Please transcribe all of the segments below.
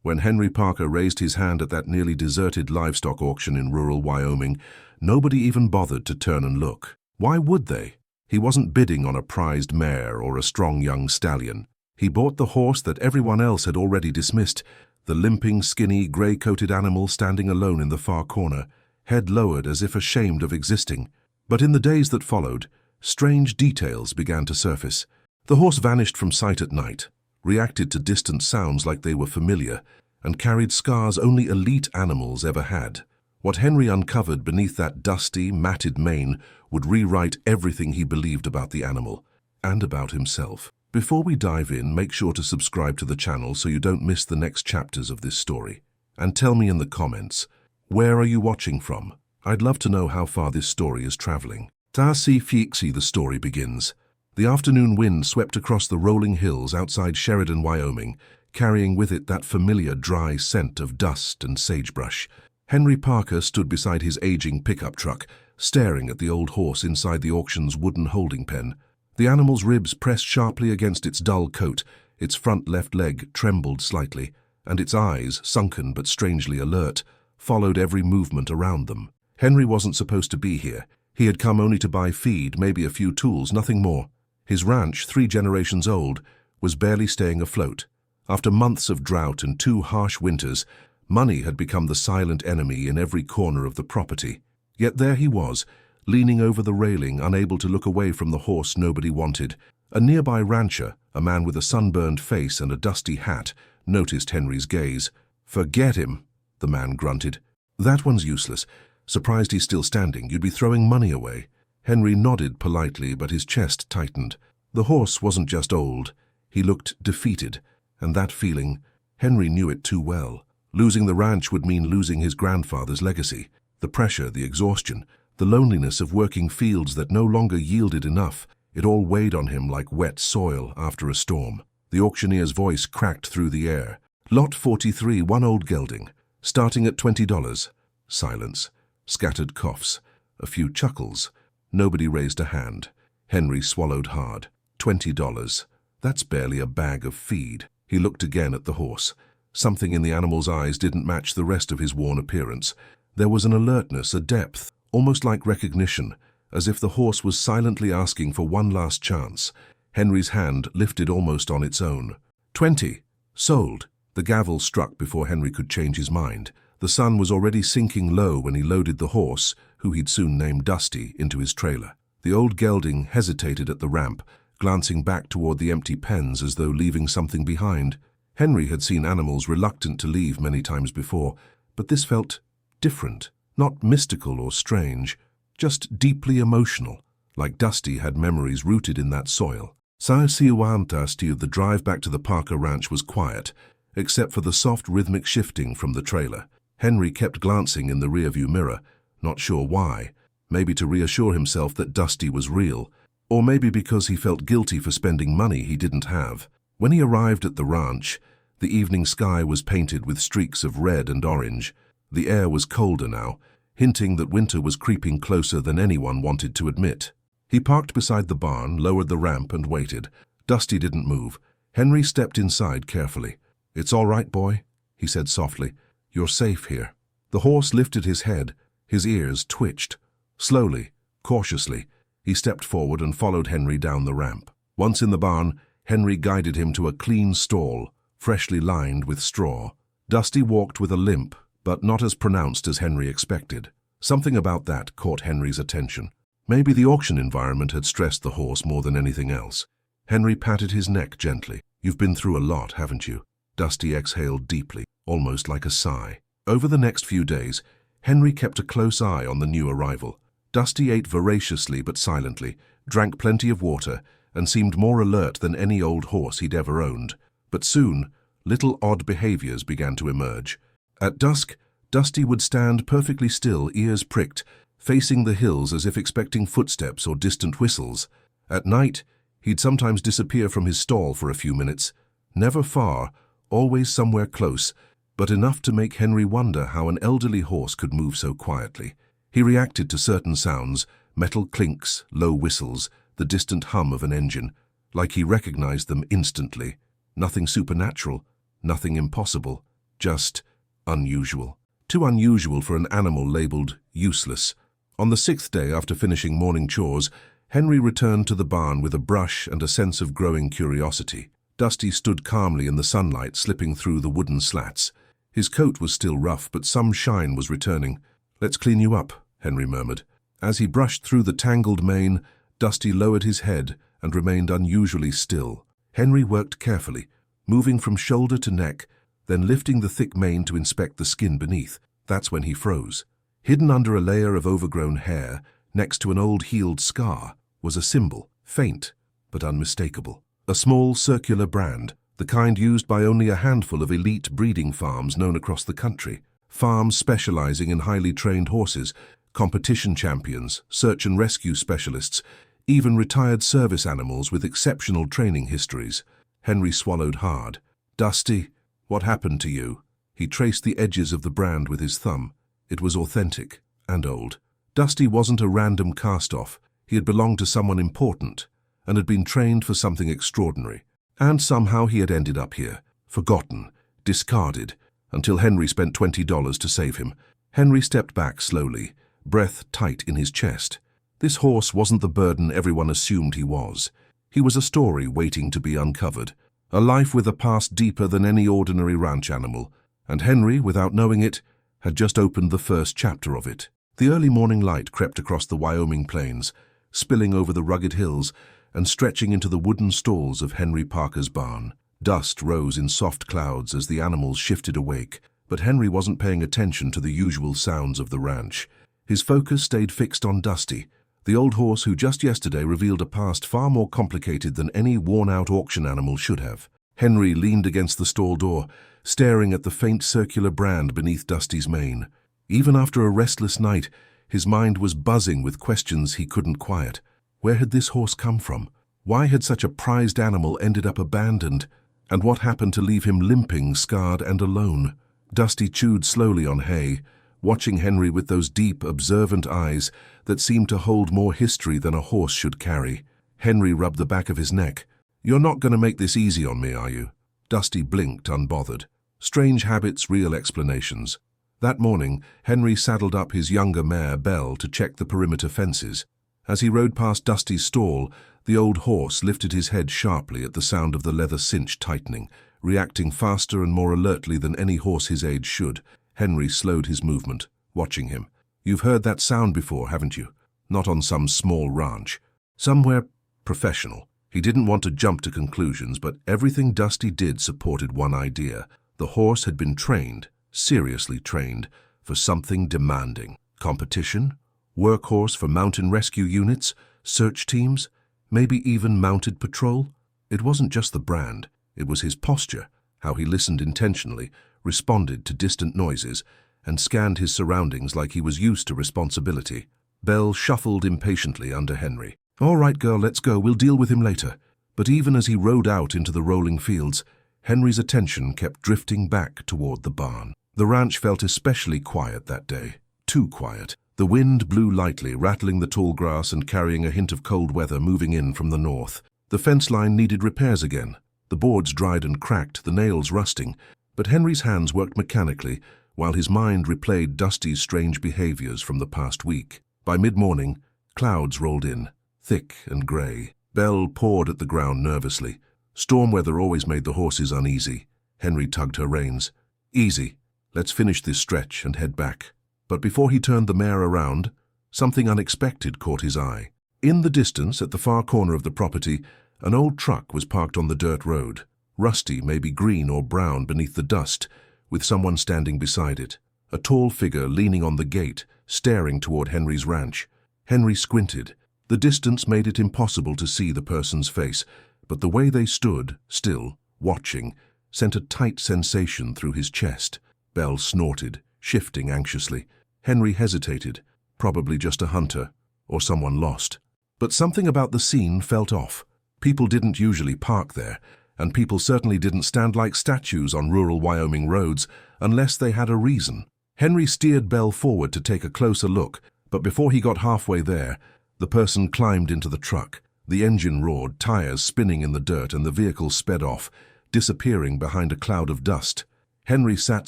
When Henry Parker raised his hand at that nearly deserted livestock auction in rural Wyoming, nobody even bothered to turn and look. Why would they? He wasn't bidding on a prized mare or a strong young stallion. He bought the horse that everyone else had already dismissed, the limping, skinny, grey-coated animal standing alone in the far corner, head lowered as if ashamed of existing. But in the days that followed, strange details began to surface. The horse vanished from sight at night, reacted to distant sounds like they were familiar, and carried scars only elite animals ever had. What Henry uncovered beneath that dusty, matted mane would rewrite everything he believed about the animal, and about himself. Before we dive in, make sure to subscribe to the channel so you don't miss the next chapters of this story. And tell me in the comments, where are you watching from? I'd love to know how far this story is traveling. Tasi Fixie, the story begins. The afternoon wind swept across the rolling hills outside Sheridan, Wyoming, carrying with it that familiar dry scent of dust and sagebrush. Henry Parker stood beside his aging pickup truck, staring at the old horse inside the auction's wooden holding pen. The animal's ribs pressed sharply against its dull coat, its front left leg trembled slightly, and its eyes, sunken but strangely alert, followed every movement around them. Henry wasn't supposed to be here. He had come only to buy feed, maybe a few tools, nothing more. His ranch, 3 generations old, was barely staying afloat. After months of drought and 2 harsh winters, money had become the silent enemy in every corner of the property. Yet there he was, leaning over the railing, unable to look away from the horse nobody wanted. A nearby rancher, a man with a sunburned face and a dusty hat, noticed Henry's gaze. "Forget him," the man grunted. "That one's useless. Surprised he's still standing. You'd be throwing money away." Henry nodded politely, but his chest tightened. The horse wasn't just old. He looked defeated, and that feeling, Henry knew it too well. Losing the ranch would mean losing his grandfather's legacy. The pressure, the exhaustion, the loneliness of working fields that no longer yielded enough, it all weighed on him like wet soil after a storm. The auctioneer's voice cracked through the air. "Lot 43, 1 old gelding, starting at $20. Silence. Scattered coughs. A few chuckles. Nobody raised a hand. Henry swallowed hard. $20. That's barely a bag of feed. He looked again at the horse. Something in the animal's eyes didn't match the rest of his worn appearance. There was an alertness, a depth, almost like recognition, as if the horse was silently asking for one last chance. Henry's hand lifted almost on its own. 20. Sold. The gavel struck before Henry could change his mind. The sun was already sinking low when he loaded the horse, who he'd soon named Dusty, into his trailer. The old gelding hesitated at the ramp, glancing back toward the empty pens as though leaving something behind. Henry had seen animals reluctant to leave many times before, but this felt different, not mystical or strange, just deeply emotional, like Dusty had memories rooted in that soil. The drive back to the Parker Ranch was quiet, except for the soft rhythmic shifting from the trailer. Henry kept glancing in the rearview mirror, not sure why, maybe to reassure himself that Dusty was real, or maybe because he felt guilty for spending money he didn't have. When he arrived at the ranch, the evening sky was painted with streaks of red and orange. The air was colder now, hinting that winter was creeping closer than anyone wanted to admit. He parked beside the barn, lowered the ramp, and waited. Dusty didn't move. Henry stepped inside carefully. "It's all right, boy," he said softly. "You're safe here." The horse lifted his head. His ears twitched. Slowly, cautiously, he stepped forward and followed Henry down the ramp. Once in the barn, Henry guided him to a clean stall, freshly lined with straw. Dusty walked with a limp, but not as pronounced as Henry expected. Something about that caught Henry's attention. Maybe the auction environment had stressed the horse more than anything else. Henry patted his neck gently. "You've been through a lot, haven't you?" Dusty exhaled deeply, almost like a sigh. Over the next few days, Henry kept a close eye on the new arrival. Dusty ate voraciously but silently, drank plenty of water, and seemed more alert than any old horse he'd ever owned. But soon, little odd behaviors began to emerge. At dusk, Dusty would stand perfectly still, ears pricked, facing the hills as if expecting footsteps or distant whistles. At night, he'd sometimes disappear from his stall for a few minutes. Never far, always somewhere close, but enough to make Henry wonder how an elderly horse could move so quietly. He reacted to certain sounds, metal clinks, low whistles, the distant hum of an engine, like he recognized them instantly. Nothing supernatural, nothing impossible, just unusual. Too unusual for an animal labeled useless. On the 6th day after finishing morning chores, Henry returned to the barn with a brush and a sense of growing curiosity. Dusty stood calmly in the sunlight, slipping through the wooden slats. His coat was still rough, but some shine was returning. "Let's clean you up," Henry murmured. As he brushed through the tangled mane, Dusty lowered his head and remained unusually still. Henry worked carefully, moving from shoulder to neck, then lifting the thick mane to inspect the skin beneath. That's when he froze. Hidden under a layer of overgrown hair, next to an old healed scar, was a symbol, faint but unmistakable. A small circular brand, the kind used by only a handful of elite breeding farms known across the country. Farms specializing in highly trained horses, competition champions, search and rescue specialists, even retired service animals with exceptional training histories. Henry swallowed hard. "Dusty, what happened to you?" He traced the edges of the brand with his thumb. It was authentic and old. Dusty wasn't a random cast-off. He had belonged to someone important and had been trained for something extraordinary. And somehow he had ended up here, forgotten, discarded, until Henry spent $20 to save him. Henry stepped back slowly, breath tight in his chest. This horse wasn't the burden everyone assumed he was. He was a story waiting to be uncovered, a life with a past deeper than any ordinary ranch animal, and Henry, without knowing it, had just opened the first chapter of it. The early morning light crept across the Wyoming plains, spilling over the rugged hills and stretching into the wooden stalls of Henry Parker's barn. Dust rose in soft clouds as the animals shifted awake, but Henry wasn't paying attention to the usual sounds of the ranch. His focus stayed fixed on Dusty, the old horse who just yesterday revealed a past far more complicated than any worn-out auction animal should have. Henry leaned against the stall door, staring at the faint circular brand beneath Dusty's mane. Even after a restless night, his mind was buzzing with questions he couldn't quiet. Where had this horse come from? Why had such a prized animal ended up abandoned? And what happened to leave him limping, scarred, and alone? Dusty chewed slowly on hay, watching Henry with those deep, observant eyes that seemed to hold more history than a horse should carry. Henry rubbed the back of his neck. "You're not going to make this easy on me, are you?" Dusty blinked, unbothered. Strange habits, real explanations. That morning, Henry saddled up his younger mare, Belle, to check the perimeter fences. As he rode past Dusty's stall, the old horse lifted his head sharply at the sound of the leather cinch tightening, reacting faster and more alertly than any horse his age should. Henry slowed his movement, watching him. "You've heard that sound before, haven't you? Not on some small ranch. Somewhere professional." He didn't want to jump to conclusions, but everything Dusty did supported one idea. The horse had been trained, seriously trained, for something demanding. Competition? Workhorse for mountain rescue units? Search teams? Maybe even mounted patrol? It wasn't just the brand. It was his posture, how he listened intentionally, responded to distant noises, and scanned his surroundings like he was used to responsibility. Belle shuffled impatiently under Henry. "All right, girl, let's go. We'll deal with him later." But even as he rode out into the rolling fields, Henry's attention kept drifting back toward the barn. The ranch felt especially quiet that day. Too quiet. The wind blew lightly, rattling the tall grass and carrying a hint of cold weather moving in from the north. The fence line needed repairs again. The boards dried and cracked, the nails rusting, but Henry's hands worked mechanically, while his mind replayed Dusty's strange behaviors from the past week. By mid-morning, clouds rolled in, thick and grey. Belle pawed at the ground nervously. Storm weather always made the horses uneasy. Henry tugged her reins. "Easy. Let's finish this stretch and head back." But before he turned the mare around, something unexpected caught his eye. In the distance, at the far corner of the property, an old truck was parked on the dirt road, rusty, maybe green or brown beneath the dust, with someone standing beside it. A tall figure leaning on the gate, staring toward Henry's ranch. Henry squinted. The distance made it impossible to see the person's face, but the way they stood, still, watching, sent a tight sensation through his chest. Belle snorted, shifting anxiously. Henry hesitated, probably just a hunter, or someone lost. But something about the scene felt off. People didn't usually park there, and people certainly didn't stand like statues on rural Wyoming roads unless they had a reason. Henry steered Belle forward to take a closer look, but before he got halfway there, the person climbed into the truck. The engine roared, tires spinning in the dirt, and the vehicle sped off, disappearing behind a cloud of dust. Henry sat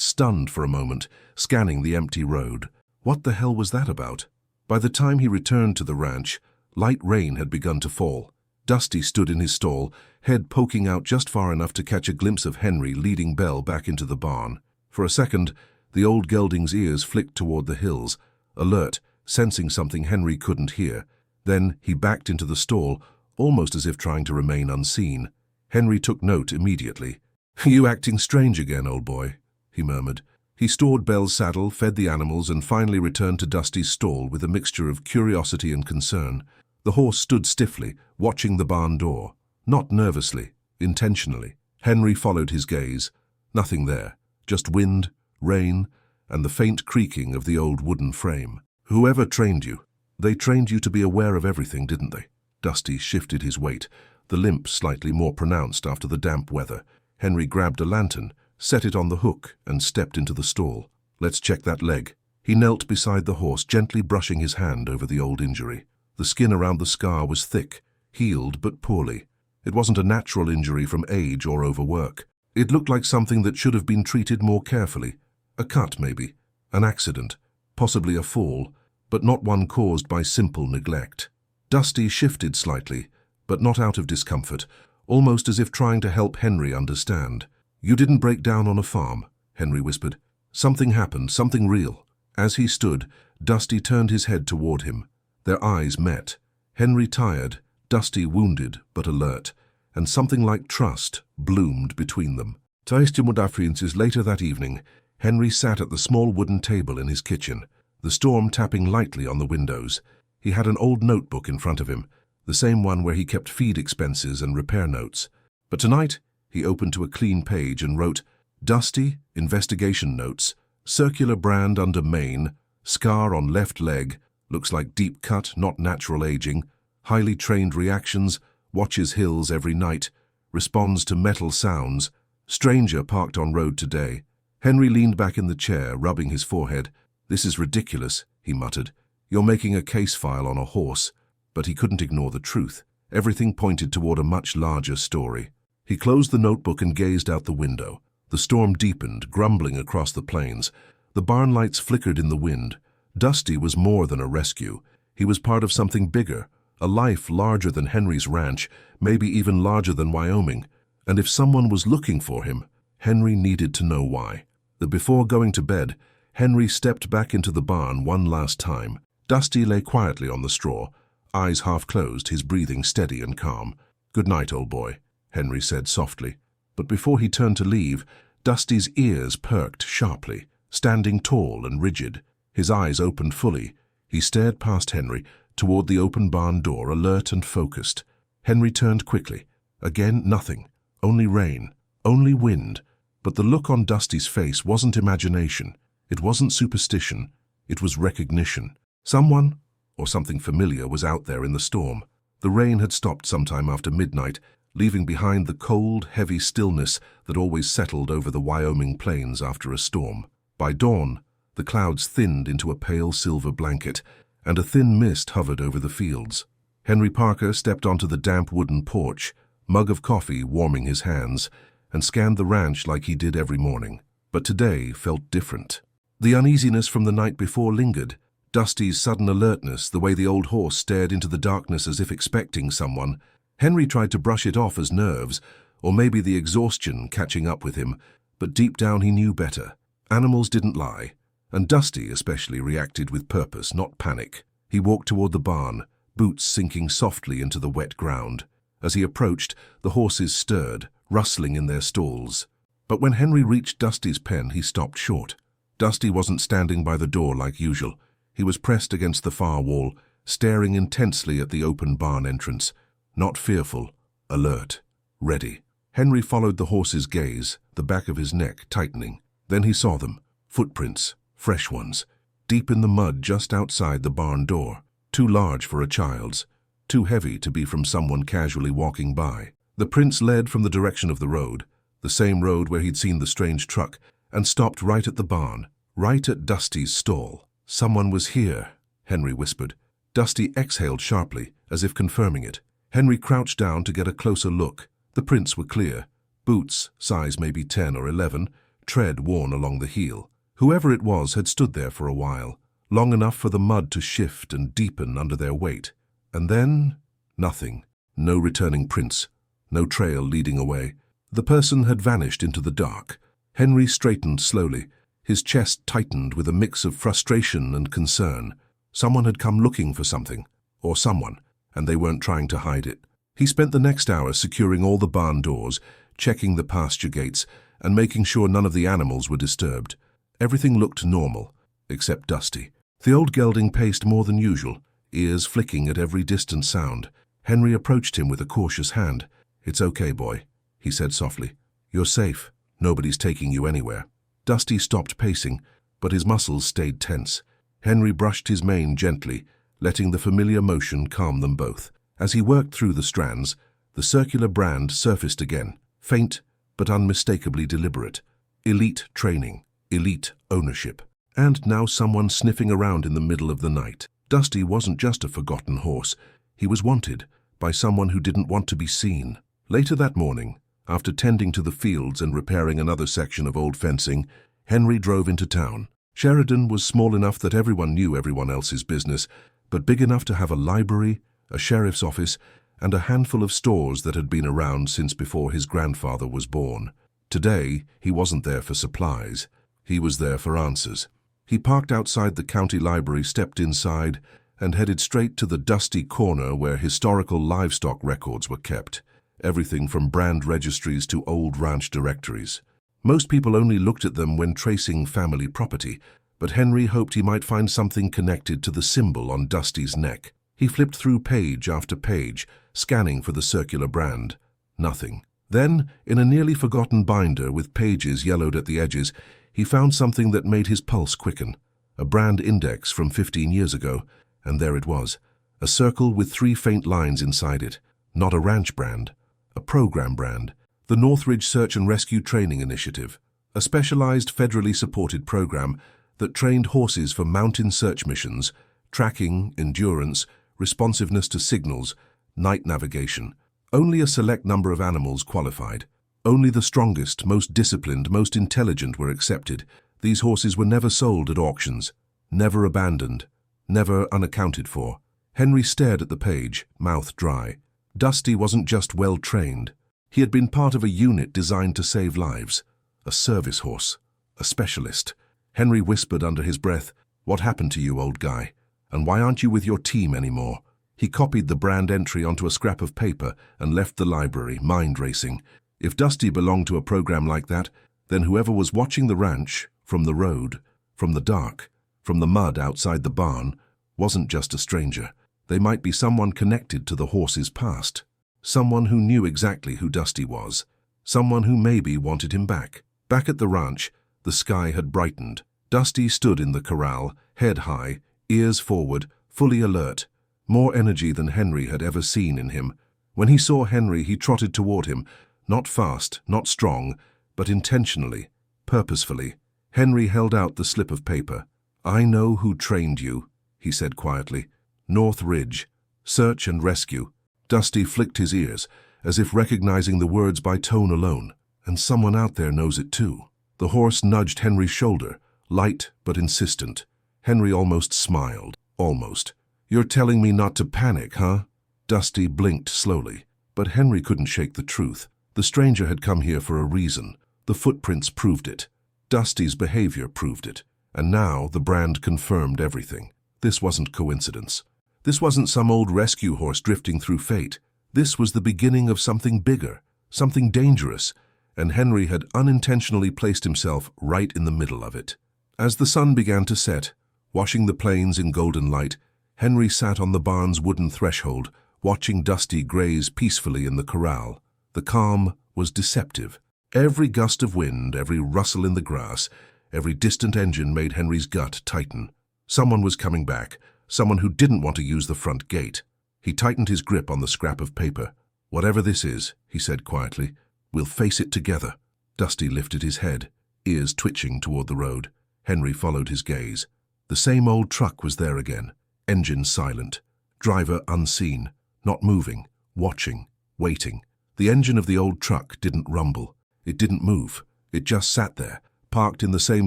stunned for a moment, scanning the empty road. What the hell was that about? By the time he returned to the ranch, light rain had begun to fall. Dusty stood in his stall, head poking out just far enough to catch a glimpse of Henry leading Belle back into the barn. For a second, the old gelding's ears flicked toward the hills, alert, sensing something Henry couldn't hear. Then he backed into the stall, almost as if trying to remain unseen. Henry took note immediately. "You acting strange again, old boy," he murmured. He stored Belle's saddle, fed the animals, and finally returned to Dusty's stall with a mixture of curiosity and concern. The horse stood stiffly, watching the barn door. Not nervously, intentionally. Henry followed his gaze. Nothing there, just wind, rain, and the faint creaking of the old wooden frame. "Whoever trained you, they trained you to be aware of everything, didn't they?" Dusty shifted his weight, the limp slightly more pronounced after the damp weather. Henry grabbed a lantern, set it on the hook, and stepped into the stall. "Let's check that leg." He knelt beside the horse, gently brushing his hand over the old injury. The skin around the scar was thick, healed but poorly. It wasn't a natural injury from age or overwork. It looked like something that should have been treated more carefully. A cut, maybe. An accident. Possibly a fall, but not one caused by simple neglect. Dusty shifted slightly, but not out of discomfort, almost as if trying to help Henry understand. "You didn't break down on a farm," Henry whispered. "Something happened, something real." As he stood, Dusty turned his head toward him. Their eyes met. Henry tired, Dusty wounded but alert, and something like trust bloomed between them. Later that evening, Henry sat at the small wooden table in his kitchen, the storm tapping lightly on the windows. He had an old notebook in front of him, the same one where he kept feed expenses and repair notes. But tonight, he opened to a clean page and wrote, "Dusty, investigation notes, circular brand under Maine, scar on left leg, looks like deep cut, not natural aging, highly trained reactions, watches hills every night, responds to metal sounds, stranger parked on road today." Henry leaned back in the chair, rubbing his forehead. "This is ridiculous," he muttered. "You're making a case file on a horse." But he couldn't ignore the truth. Everything pointed toward a much larger story. He closed the notebook and gazed out the window. The storm deepened, grumbling across the plains. The barn lights flickered in the wind. Dusty was more than a rescue. He was part of something bigger, a life larger than Henry's ranch, maybe even larger than Wyoming. And if someone was looking for him, Henry needed to know why. Before going to bed, Henry stepped back into the barn one last time. Dusty lay quietly on the straw, eyes half closed, his breathing steady and calm. "Good night, old boy," Henry said softly. But before he turned to leave, Dusty's ears perked sharply, standing tall and rigid. His eyes opened fully. He stared past Henry, toward the open barn door, alert and focused. Henry turned quickly. Again, nothing. Only rain. Only wind. But the look on Dusty's face wasn't imagination. It wasn't superstition. It was recognition. Someone, or something familiar, was out there in the storm. The rain had stopped sometime after midnight, leaving behind the cold, heavy stillness that always settled over the Wyoming plains after a storm. By dawn, the clouds thinned into a pale silver blanket, and a thin mist hovered over the fields. Henry Parker stepped onto the damp wooden porch, mug of coffee warming his hands, and scanned the ranch like he did every morning. But today felt different. The uneasiness from the night before lingered. Dusty's sudden alertness, the way the old horse stared into the darkness as if expecting someone. Henry tried to brush it off as nerves, or maybe the exhaustion catching up with him, but deep down he knew better. Animals didn't lie, and Dusty especially reacted with purpose, not panic. He walked toward the barn, boots sinking softly into the wet ground. As he approached, the horses stirred, rustling in their stalls. But when Henry reached Dusty's pen, he stopped short. Dusty wasn't standing by the door like usual. He was pressed against the far wall, staring intensely at the open barn entrance. Not fearful, alert, ready. Henry followed the horse's gaze, the back of his neck tightening. Then he saw them, footprints, fresh ones, deep in the mud just outside the barn door. Too large for a child's, too heavy to be from someone casually walking by. The prints led from the direction of the road, the same road where he'd seen the strange truck, and stopped right at the barn, right at Dusty's stall. "Someone was here," Henry whispered. Dusty exhaled sharply, as if confirming it. Henry crouched down to get a closer look. The prints were clear. Boots, size maybe 10 or 11, tread worn along the heel. Whoever it was had stood there for a while, long enough for the mud to shift and deepen under their weight. And then, nothing. No returning prints, no trail leading away. The person had vanished into the dark. Henry straightened slowly. His chest tightened with a mix of frustration and concern. Someone had come looking for something, or someone, and they weren't trying to hide it. He spent the next hour securing all the barn doors, checking the pasture gates, and making sure none of the animals were disturbed. Everything looked normal, except Dusty. The old gelding paced more than usual, ears flicking at every distant sound. Henry approached him with a cautious hand. "It's okay, boy," he said softly. "You're safe. Nobody's taking you anywhere." Dusty stopped pacing, but his muscles stayed tense. Henry brushed his mane gently, letting the familiar motion calm them both. As he worked through the strands, the circular brand surfaced again, faint but unmistakably deliberate. Elite training, elite ownership, and now someone sniffing around in the middle of the night. Dusty wasn't just a forgotten horse. He was wanted by someone who didn't want to be seen. Later that morning, after tending to the fields and repairing another section of old fencing, Henry drove into town. Sheridan was small enough that everyone knew everyone else's business, but big enough to have a library, a sheriff's office, and a handful of stores that had been around since before his grandfather was born. Today, he wasn't there for supplies. He was there for answers. He parked outside the county library, stepped inside, and headed straight to the dusty corner where historical livestock records were kept. Everything from brand registries to old ranch directories. Most people only looked at them when tracing family property, but Henry hoped he might find something connected to the symbol on Dusty's neck. He flipped through page after page, scanning for the circular brand. Nothing. Then, in a nearly forgotten binder with pages yellowed at the edges, he found something that made his pulse quicken. A brand index from 15 years ago, and there it was. A circle with 3 faint lines inside it. Not a ranch brand. A program brand, the Northridge Search and Rescue Training Initiative, a specialized federally supported program that trained horses for mountain search missions, tracking, endurance, responsiveness to signals, night navigation. Only a select number of animals qualified. Only the strongest, most disciplined, most intelligent were accepted. These horses were never sold at auctions, never abandoned, never unaccounted for. Henry stared at the page, mouth dry. Dusty wasn't just well-trained. He had been part of a unit designed to save lives. A service horse. A specialist. Henry whispered under his breath, "What happened to you, old guy? And why aren't you with your team anymore?" He copied the brand entry onto a scrap of paper and left the library, mind racing. If Dusty belonged to a program like that, then whoever was watching the ranch, from the road, from the dark, from the mud outside the barn, wasn't just a stranger. They might be someone connected to the horse's past. Someone who knew exactly who Dusty was. Someone who maybe wanted him back. Back at the ranch, the sky had brightened. Dusty stood in the corral, head high, ears forward, fully alert. More energy than Henry had ever seen in him. When he saw Henry, he trotted toward him. Not fast, not strong, but intentionally, purposefully. Henry held out the slip of paper. "I know who trained you," he said quietly. "Northridge. Search and Rescue." Dusty flicked his ears, as if recognizing the words by tone alone. And someone out there knows it too. The horse nudged Henry's shoulder, light but insistent. Henry almost smiled. Almost. "You're telling me not to panic, huh?" Dusty blinked slowly. But Henry couldn't shake the truth. The stranger had come here for a reason. The footprints proved it. Dusty's behavior proved it. And now the brand confirmed everything. This wasn't coincidence. This wasn't some old rescue horse drifting through fate. This was the beginning of something bigger, something dangerous, and Henry had unintentionally placed himself right in the middle of it. As the sun began to set, washing the plains in golden light, Henry sat on the barn's wooden threshold, watching Dusty graze peacefully in the corral. The calm was deceptive. Every gust of wind, every rustle in the grass, every distant engine made Henry's gut tighten. Someone was coming back, someone who didn't want to use the front gate. He tightened his grip on the scrap of paper. "Whatever this is," he said quietly, "we'll face it together." Dusty lifted his head, ears twitching toward the road. Henry followed his gaze. The same old truck was there again, engine silent, driver unseen, not moving, watching, waiting. The engine of the old truck didn't rumble. It didn't move. It just sat there, parked in the same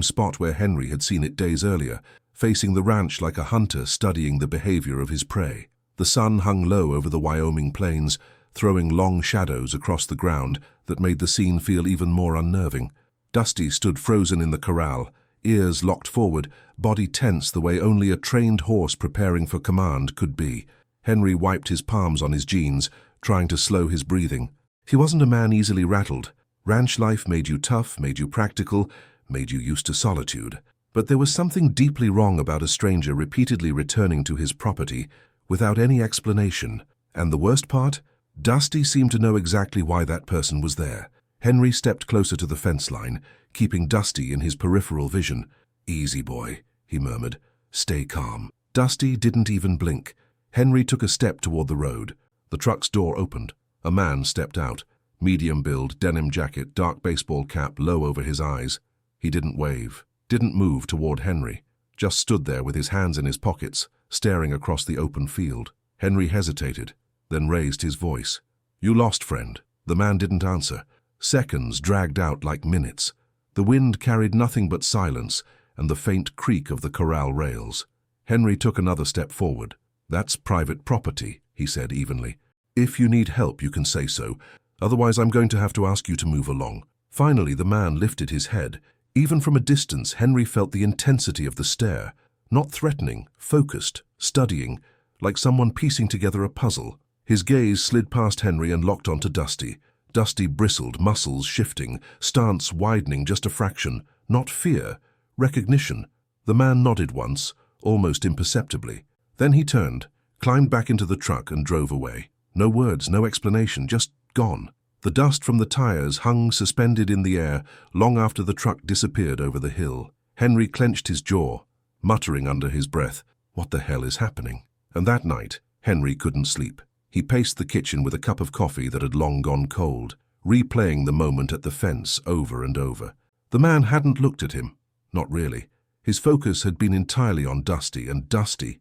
spot where Henry had seen it days earlier, facing the ranch like a hunter studying the behavior of his prey. The sun hung low over the Wyoming plains, throwing long shadows across the ground that made the scene feel even more unnerving. Dusty stood frozen in the corral, ears locked forward, body tense the way only a trained horse preparing for command could be. Henry wiped his palms on his jeans, trying to slow his breathing. He wasn't a man easily rattled. Ranch life made you tough, made you practical, made you used to solitude. But there was something deeply wrong about a stranger repeatedly returning to his property without any explanation. And the worst part? Dusty seemed to know exactly why that person was there. Henry stepped closer to the fence line, keeping Dusty in his peripheral vision. "Easy, boy," he murmured. "Stay calm." Dusty didn't even blink. Henry took a step toward the road. The truck's door opened. A man stepped out. Medium build, denim jacket, dark baseball cap low over his eyes. He didn't wave, didn't move toward Henry, just stood there with his hands in his pockets, staring across the open field. Henry hesitated, then raised his voice. "You lost, friend." The man didn't answer. Seconds dragged out like minutes. The wind carried nothing but silence and the faint creak of the corral rails. Henry took another step forward. "That's private property," he said evenly. "If you need help, you can say so. Otherwise, I'm going to have to ask you to move along." Finally, the man lifted his head. Even from a distance, Henry felt the intensity of the stare. Not threatening, focused, studying, like someone piecing together a puzzle. His gaze slid past Henry and locked onto Dusty. Dusty bristled, muscles shifting, stance widening just a fraction. Not fear, recognition. The man nodded once, almost imperceptibly. Then he turned, climbed back into the truck and drove away. No words, no explanation, just gone. The dust from the tires hung suspended in the air long after the truck disappeared over the hill. Henry clenched his jaw, muttering under his breath, "What the hell is happening?" And that night, Henry couldn't sleep. He paced the kitchen with a cup of coffee that had long gone cold, replaying the moment at the fence over and over. The man hadn't looked at him. Not really. His focus had been entirely on Dusty, and Dusty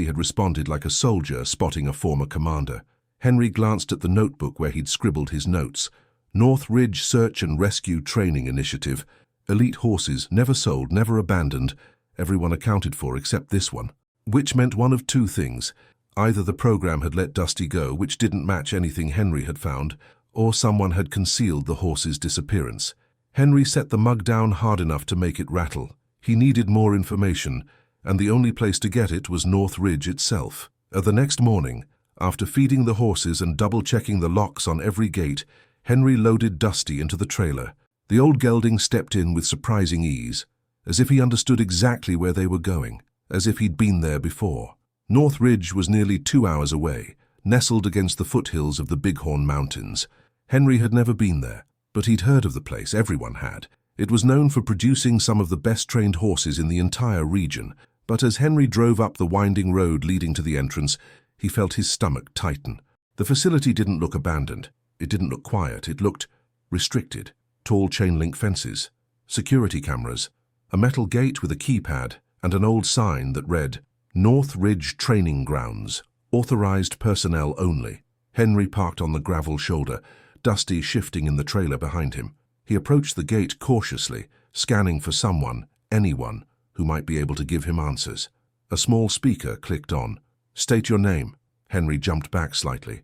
had responded like a soldier spotting a former commander. Henry glanced at the notebook where he'd scribbled his notes. North Ridge Search and Rescue Training Initiative. Elite horses, never sold, never abandoned. Everyone accounted for except this one. Which meant one of two things. Either the program had let Dusty go, which didn't match anything Henry had found, or someone had concealed the horse's disappearance. Henry set the mug down hard enough to make it rattle. He needed more information, and the only place to get it was North Ridge itself. The next morning, after feeding the horses and double-checking the locks on every gate, Henry loaded Dusty into the trailer. The old gelding stepped in with surprising ease, as if he understood exactly where they were going, as if he'd been there before. North Ridge was nearly 2 hours away, nestled against the foothills of the Bighorn Mountains. Henry had never been there, but he'd heard of the place. Everyone had. It was known for producing some of the best-trained horses in the entire region, but as Henry drove up the winding road leading to the entrance, he felt his stomach tighten. The facility didn't look abandoned. It didn't look quiet. It looked restricted. Tall chain-link fences, security cameras, a metal gate with a keypad, and an old sign that read, "North Ridge Training Grounds, authorized personnel only." Henry parked on the gravel shoulder, Dusty shifting in the trailer behind him. He approached the gate cautiously, scanning for someone, anyone, who might be able to give him answers. A small speaker clicked on. "State your name." Henry jumped back slightly.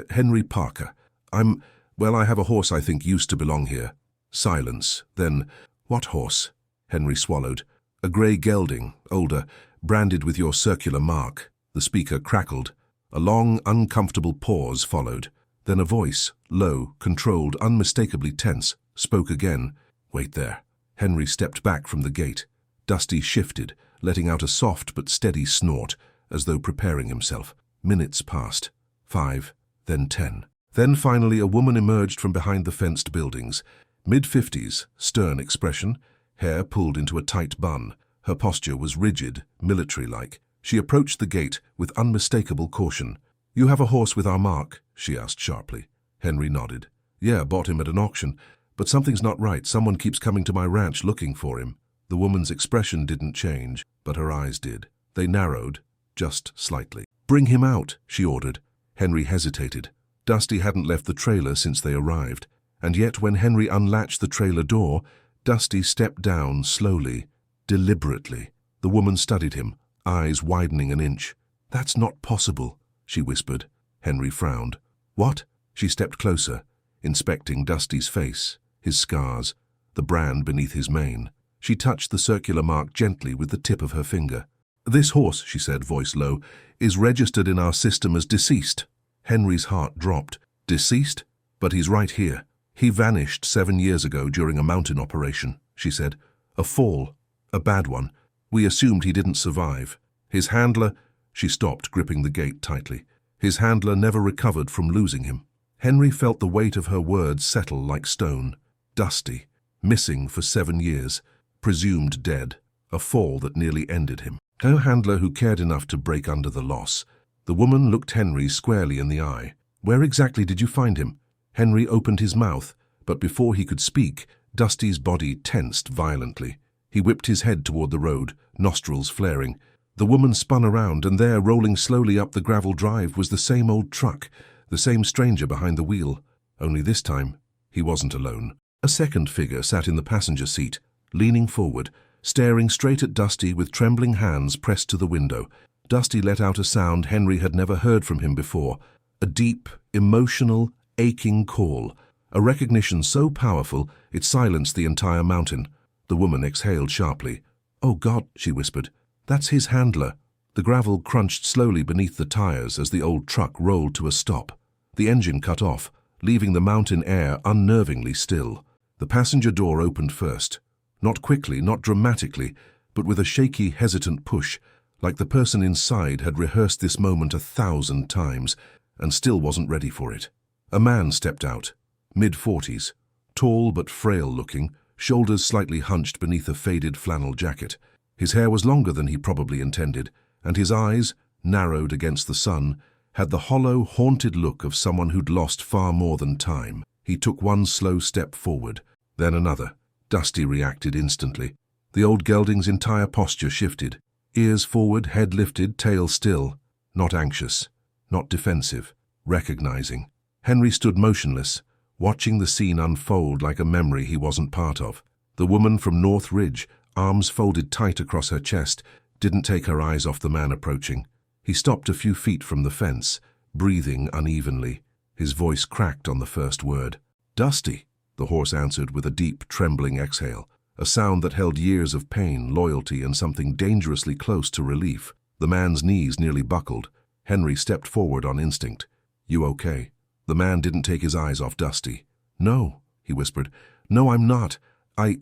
"Henry Parker. I have a horse I think used to belong here." Silence. Then, "What horse?" Henry swallowed. "A grey gelding, older, branded with your circular mark." The speaker crackled. A long, uncomfortable pause followed. Then a voice, low, controlled, unmistakably tense, spoke again. "Wait there." Henry stepped back from the gate. Dusty shifted, letting out a soft but steady snort, as though preparing himself. Minutes passed. 5, then 10. Then finally a woman emerged from behind the fenced buildings. Mid-50s, stern expression, hair pulled into a tight bun. Her posture was rigid, military-like. She approached the gate with unmistakable caution. "You have a horse with our mark?" she asked sharply. Henry nodded. "Yeah, bought him at an auction. But something's not right. Someone keeps coming to my ranch looking for him." The woman's expression didn't change, but her eyes did. They narrowed, just slightly. "Bring him out," she ordered. Henry hesitated. Dusty hadn't left the trailer since they arrived, and yet when Henry unlatched the trailer door, Dusty stepped down slowly, deliberately. The woman studied him, eyes widening an inch. "That's not possible," she whispered. Henry frowned. "What?" She stepped closer, inspecting Dusty's face, his scars, the brand beneath his mane. She touched the circular mark gently with the tip of her finger. "This horse," she said, voice low, "is registered in our system as deceased." Henry's heart dropped. "Deceased? But he's right here. He vanished 7 years ago during a mountain operation," she said. "A fall. A bad one. We assumed he didn't survive. His handler—" She stopped, gripping the gate tightly. "His handler never recovered from losing him." Henry felt the weight of her words settle like stone. Dusty. Missing for 7 years. Presumed dead. A fall that nearly ended him. No handler who cared enough to break under the loss. The woman looked Henry squarely in the eye. "Where exactly did you find him?" Henry opened his mouth, but before he could speak, Dusty's body tensed violently. He whipped his head toward the road, nostrils flaring. The woman spun around, and there, rolling slowly up the gravel drive, was the same old truck, the same stranger behind the wheel. Only this time, he wasn't alone. A second figure sat in the passenger seat, leaning forward, staring straight at Dusty with trembling hands pressed to the window. Dusty let out a sound Henry had never heard from him before, a deep, emotional, aching call, a recognition so powerful it silenced the entire mountain. The woman exhaled sharply. "Oh God," she whispered, "that's his handler." The gravel crunched slowly beneath the tires as the old truck rolled to a stop. The engine cut off, leaving the mountain air unnervingly still. The passenger door opened first. Not quickly, not dramatically, but with a shaky, hesitant push, like the person inside had rehearsed this moment 1,000 times and still wasn't ready for it. A man stepped out, mid-40s, tall but frail-looking, shoulders slightly hunched beneath a faded flannel jacket. His hair was longer than he probably intended, and his eyes, narrowed against the sun, had the hollow, haunted look of someone who'd lost far more than time. He took one slow step forward, then another. Dusty reacted instantly. The old gelding's entire posture shifted. Ears forward, head lifted, tail still. Not anxious, not defensive, recognizing. Henry stood motionless, watching the scene unfold like a memory he wasn't part of. The woman from North Ridge, arms folded tight across her chest, didn't take her eyes off the man approaching. He stopped a few feet from the fence, breathing unevenly. His voice cracked on the first word. "Dusty," the horse answered with a deep, trembling exhale, a sound that held years of pain, loyalty, and something dangerously close to relief. The man's knees nearly buckled. Henry stepped forward on instinct. "You okay?" The man didn't take his eyes off Dusty. "No," he whispered. "No, I'm not. I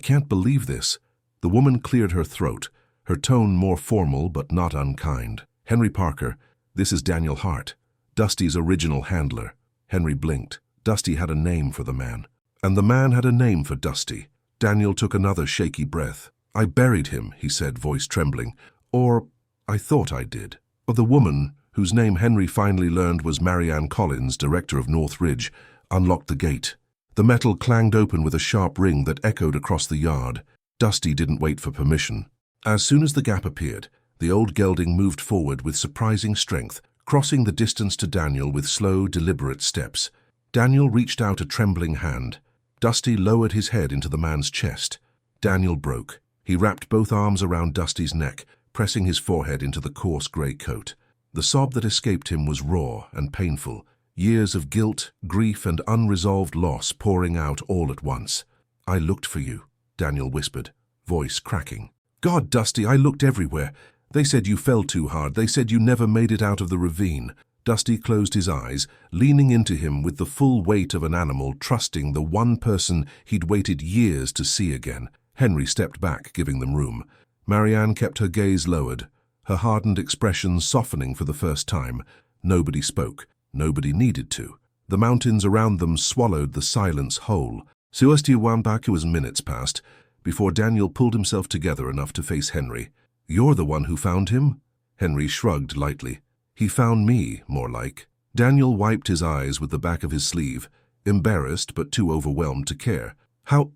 can't believe this." The woman cleared her throat, her tone more formal but not unkind. "Henry Parker, this is Daniel Hart, Dusty's original handler." Henry blinked. Dusty had a name for the man. And the man had a name for Dusty. Daniel took another shaky breath. "I buried him," he said, voice trembling. "Or I thought I did." The woman, whose name Henry finally learned was Marianne Collins, director of North Ridge, unlocked the gate. The metal clanged open with a sharp ring that echoed across the yard. Dusty didn't wait for permission. As soon as the gap appeared, the old gelding moved forward with surprising strength, crossing the distance to Daniel with slow, deliberate steps. Daniel reached out a trembling hand. Dusty lowered his head into the man's chest. Daniel broke. He wrapped both arms around Dusty's neck, pressing his forehead into the coarse grey coat. The sob that escaped him was raw and painful, years of guilt, grief, and unresolved loss pouring out all at once. "I looked for you," Daniel whispered, voice cracking. "God, Dusty, I looked everywhere. They said you fell too hard. They said you never made it out of the ravine." Dusty closed his eyes, leaning into him with the full weight of an animal, trusting the one person he'd waited years to see again. Henry stepped back, giving them room. Marianne kept her gaze lowered, her hardened expression softening for the first time. Nobody spoke. Nobody needed to. The mountains around them swallowed the silence whole. Suestiwambaku was minutes past, before Daniel pulled himself together enough to face Henry. "You're the one who found him?" Henry shrugged lightly. "He found me, more like." Daniel wiped his eyes with the back of his sleeve, embarrassed but too overwhelmed to care. How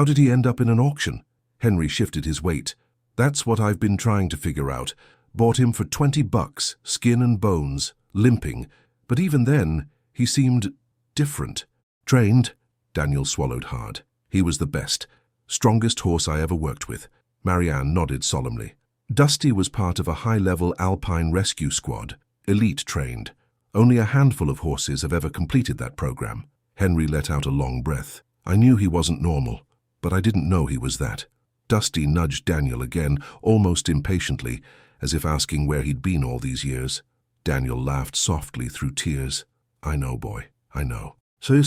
did he end up in an auction?" Henry shifted his weight. "That's what I've been trying to figure out. Bought him for $20, skin and bones, limping. But even then, he seemed different." "Trained?" Daniel swallowed hard. He was the best, strongest horse I ever worked with. Marianne nodded solemnly. Dusty was part of a high-level alpine rescue squad, elite trained. Only a handful of horses have ever completed that program. Henry let out a long breath. I knew he wasn't normal, but I didn't know he was that. Dusty nudged Daniel again, almost impatiently, as if asking where he'd been all these years. Daniel laughed softly through tears. I know, boy, I know. So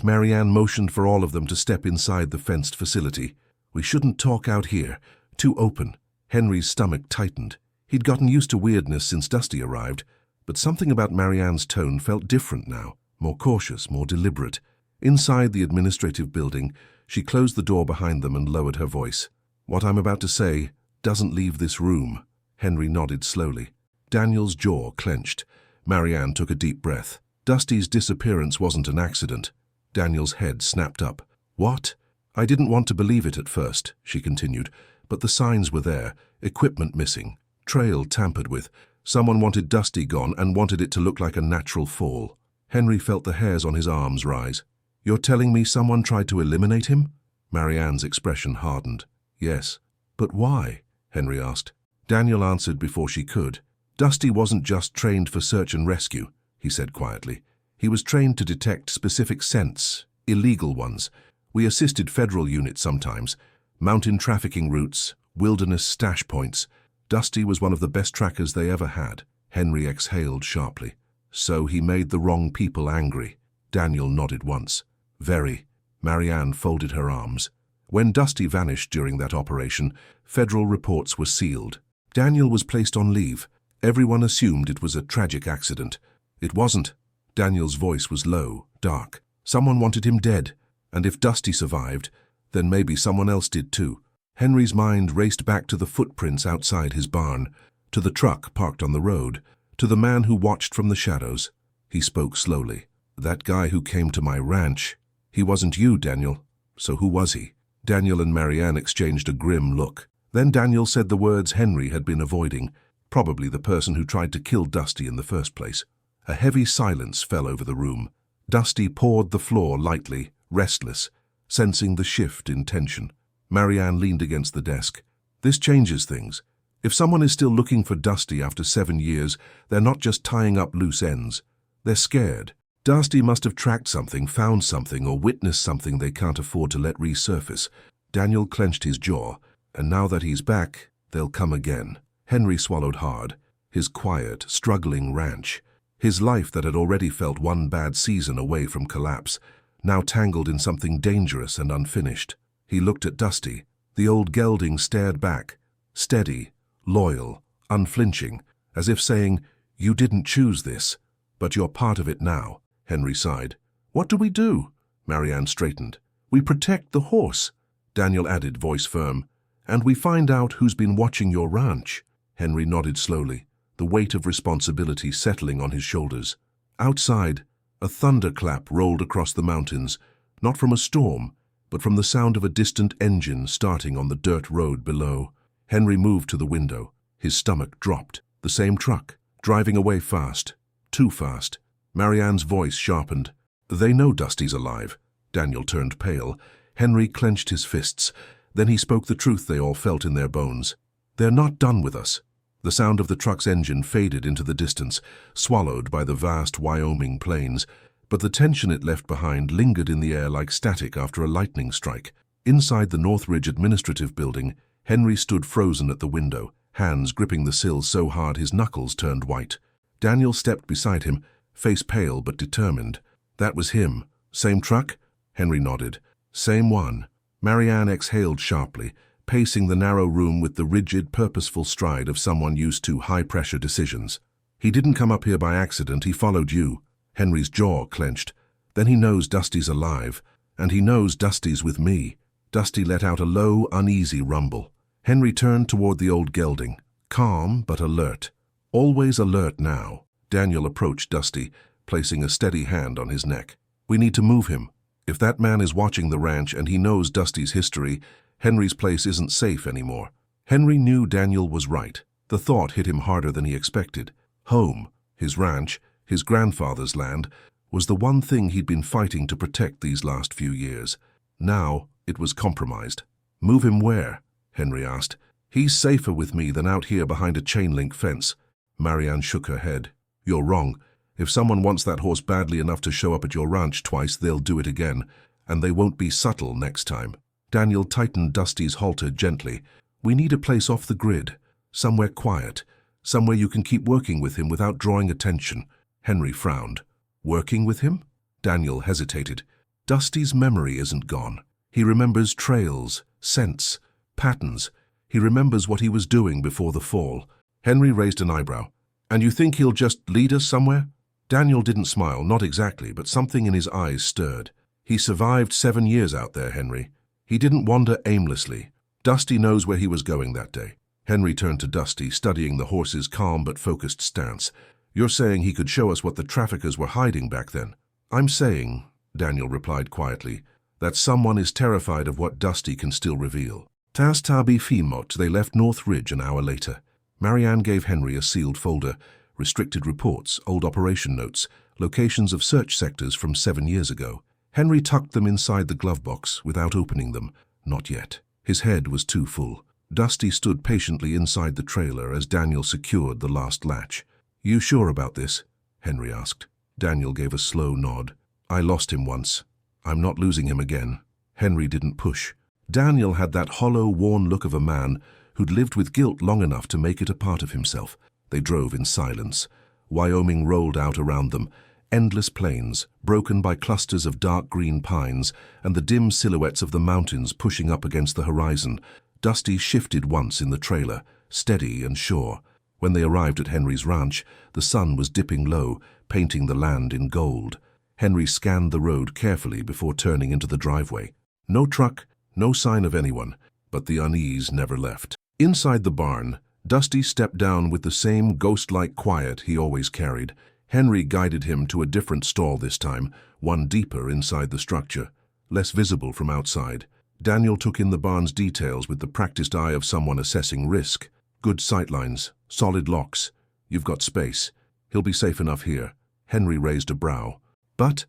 Marianne motioned for all of them to step inside the fenced facility. We shouldn't talk out here. Too open. Henry's stomach tightened. He'd gotten used to weirdness since Dusty arrived, but something about Marianne's tone felt different now, more cautious, more deliberate. Inside the administrative building, she closed the door behind them and lowered her voice. What I'm about to say doesn't leave this room. Henry nodded slowly. Daniel's jaw clenched. Marianne took a deep breath. Dusty's disappearance wasn't an accident. Daniel's head snapped up. What? I didn't want to believe it at first, she continued, but the signs were there. Equipment missing. Trail tampered with. Someone wanted Dusty gone and wanted it to look like a natural fall. Henry felt the hairs on his arms rise. You're telling me someone tried to eliminate him? Marianne's expression hardened. Yes. But why? Henry asked. Daniel answered before she could. Dusty wasn't just trained for search and rescue, he said quietly. He was trained to detect specific scents, illegal ones. We assisted federal units sometimes. Mountain trafficking routes, wilderness stash points. Dusty was one of the best trackers they ever had. Henry exhaled sharply. So he made the wrong people angry. Daniel nodded once. Very. Marianne folded her arms. When Dusty vanished during that operation, federal reports were sealed. Daniel was placed on leave. Everyone assumed it was a tragic accident. It wasn't. Daniel's voice was low, dark. Someone wanted him dead, and if Dusty survived, then maybe someone else did too. Henry's mind raced back to the footprints outside his barn, to the truck parked on the road, to the man who watched from the shadows. He spoke slowly. That guy who came to my ranch. He wasn't you, Daniel. So who was he? Daniel and Marianne exchanged a grim look. Then Daniel said the words Henry had been avoiding, probably the person who tried to kill Dusty in the first place. A heavy silence fell over the room. Dusty pawed the floor lightly, restless, sensing the shift in tension. Marianne leaned against the desk. This changes things. If someone is still looking for Dusty after 7 years, they're not just tying up loose ends. They're scared. Dusty must have tracked something, found something, or witnessed something they can't afford to let resurface. Daniel clenched his jaw, and now that he's back, they'll come again. Henry swallowed hard. His quiet, struggling ranch. His life that had already felt one bad season away from collapse, now tangled in something dangerous and unfinished. He looked at Dusty. The old gelding stared back, steady, loyal, unflinching, as if saying, "You didn't choose this, but you're part of it now." Henry sighed. "What do we do?" Marianne straightened. "We protect the horse," Daniel added, voice firm. "And we find out who's been watching your ranch." Henry nodded slowly, the weight of responsibility settling on his shoulders. Outside, a thunderclap rolled across the mountains, not from a storm, but from the sound of a distant engine starting on the dirt road below. Henry moved to the window. His stomach dropped. The same truck, driving away fast. Too fast. Marianne's voice sharpened. "They know Dusty's alive." Daniel turned pale. Henry clenched his fists. Then he spoke the truth they all felt in their bones. "They're not done with us." The sound of the truck's engine faded into the distance, swallowed by the vast Wyoming plains, but the tension it left behind lingered in the air like static after a lightning strike. Inside the Northridge Administrative Building, Henry stood frozen at the window, hands gripping the sill so hard his knuckles turned white. Daniel stepped beside him, face pale but determined. "That was him. Same truck?" Henry nodded. "Same one." Marianne exhaled sharply, pacing the narrow room with the rigid, purposeful stride of someone used to high-pressure decisions. "He didn't come up here by accident, he followed you." Henry's jaw clenched. "Then he knows Dusty's alive, and he knows Dusty's with me." Dusty let out a low, uneasy rumble. Henry turned toward the old gelding, calm but alert. Always alert now. Daniel approached Dusty, placing a steady hand on his neck. "We need to move him. If that man is watching the ranch and he knows Dusty's history, Henry's place isn't safe anymore." Henry knew Daniel was right. The thought hit him harder than he expected. Home, his ranch, his grandfather's land, was the one thing he'd been fighting to protect these last few years. Now it was compromised. "Move him where?" Henry asked. "He's safer with me than out here behind a chain-link fence." Marianne shook her head. "You're wrong. If someone wants that horse badly enough to show up at your ranch twice, they'll do it again, and they won't be subtle next time." Daniel tightened Dusty's halter gently. "We need a place off the grid, somewhere quiet, somewhere you can keep working with him without drawing attention." Henry frowned. "Working with him?" Daniel hesitated. "Dusty's memory isn't gone. He remembers trails, scents, patterns. He remembers what he was doing before the fall." Henry raised an eyebrow. "And you think he'll just lead us somewhere?" Daniel didn't smile, not exactly, but something in his eyes stirred. "He survived 7 years out there, Henry. He didn't wander aimlessly. Dusty knows where he was going that day." Henry turned to Dusty, studying the horse's calm but focused stance. "You're saying he could show us what the traffickers were hiding back then?" "I'm saying," Daniel replied quietly, "that someone is terrified of what Dusty can still reveal." Tas Tabi Fimot, they left North Ridge an hour later. Marianne gave Henry a sealed folder, restricted reports, old operation notes, locations of search sectors from 7 years ago. Henry tucked them inside the glove box without opening them. Not yet. His head was too full. Dusty stood patiently inside the trailer as Daniel secured the last latch. "You sure about this?" Henry asked. Daniel gave a slow nod. "I lost him once. I'm not losing him again." Henry didn't push. Daniel had that hollow, worn look of a man who'd lived with guilt long enough to make it a part of himself. They drove in silence. Wyoming rolled out around them, endless plains, broken by clusters of dark green pines and the dim silhouettes of the mountains pushing up against the horizon. Dusty shifted once in the trailer, steady and sure. When they arrived at Henry's ranch, the sun was dipping low, painting the land in gold. Henry scanned the road carefully before turning into the driveway. No truck, no sign of anyone, but the unease never left. Inside the barn, Dusty stepped down with the same ghost-like quiet he always carried. Henry guided him to a different stall this time, one deeper inside the structure, less visible from outside. Daniel took in the barn's details with the practiced eye of someone assessing risk. "Good sightlines, solid locks. You've got space. He'll be safe enough here." Henry raised a brow. But,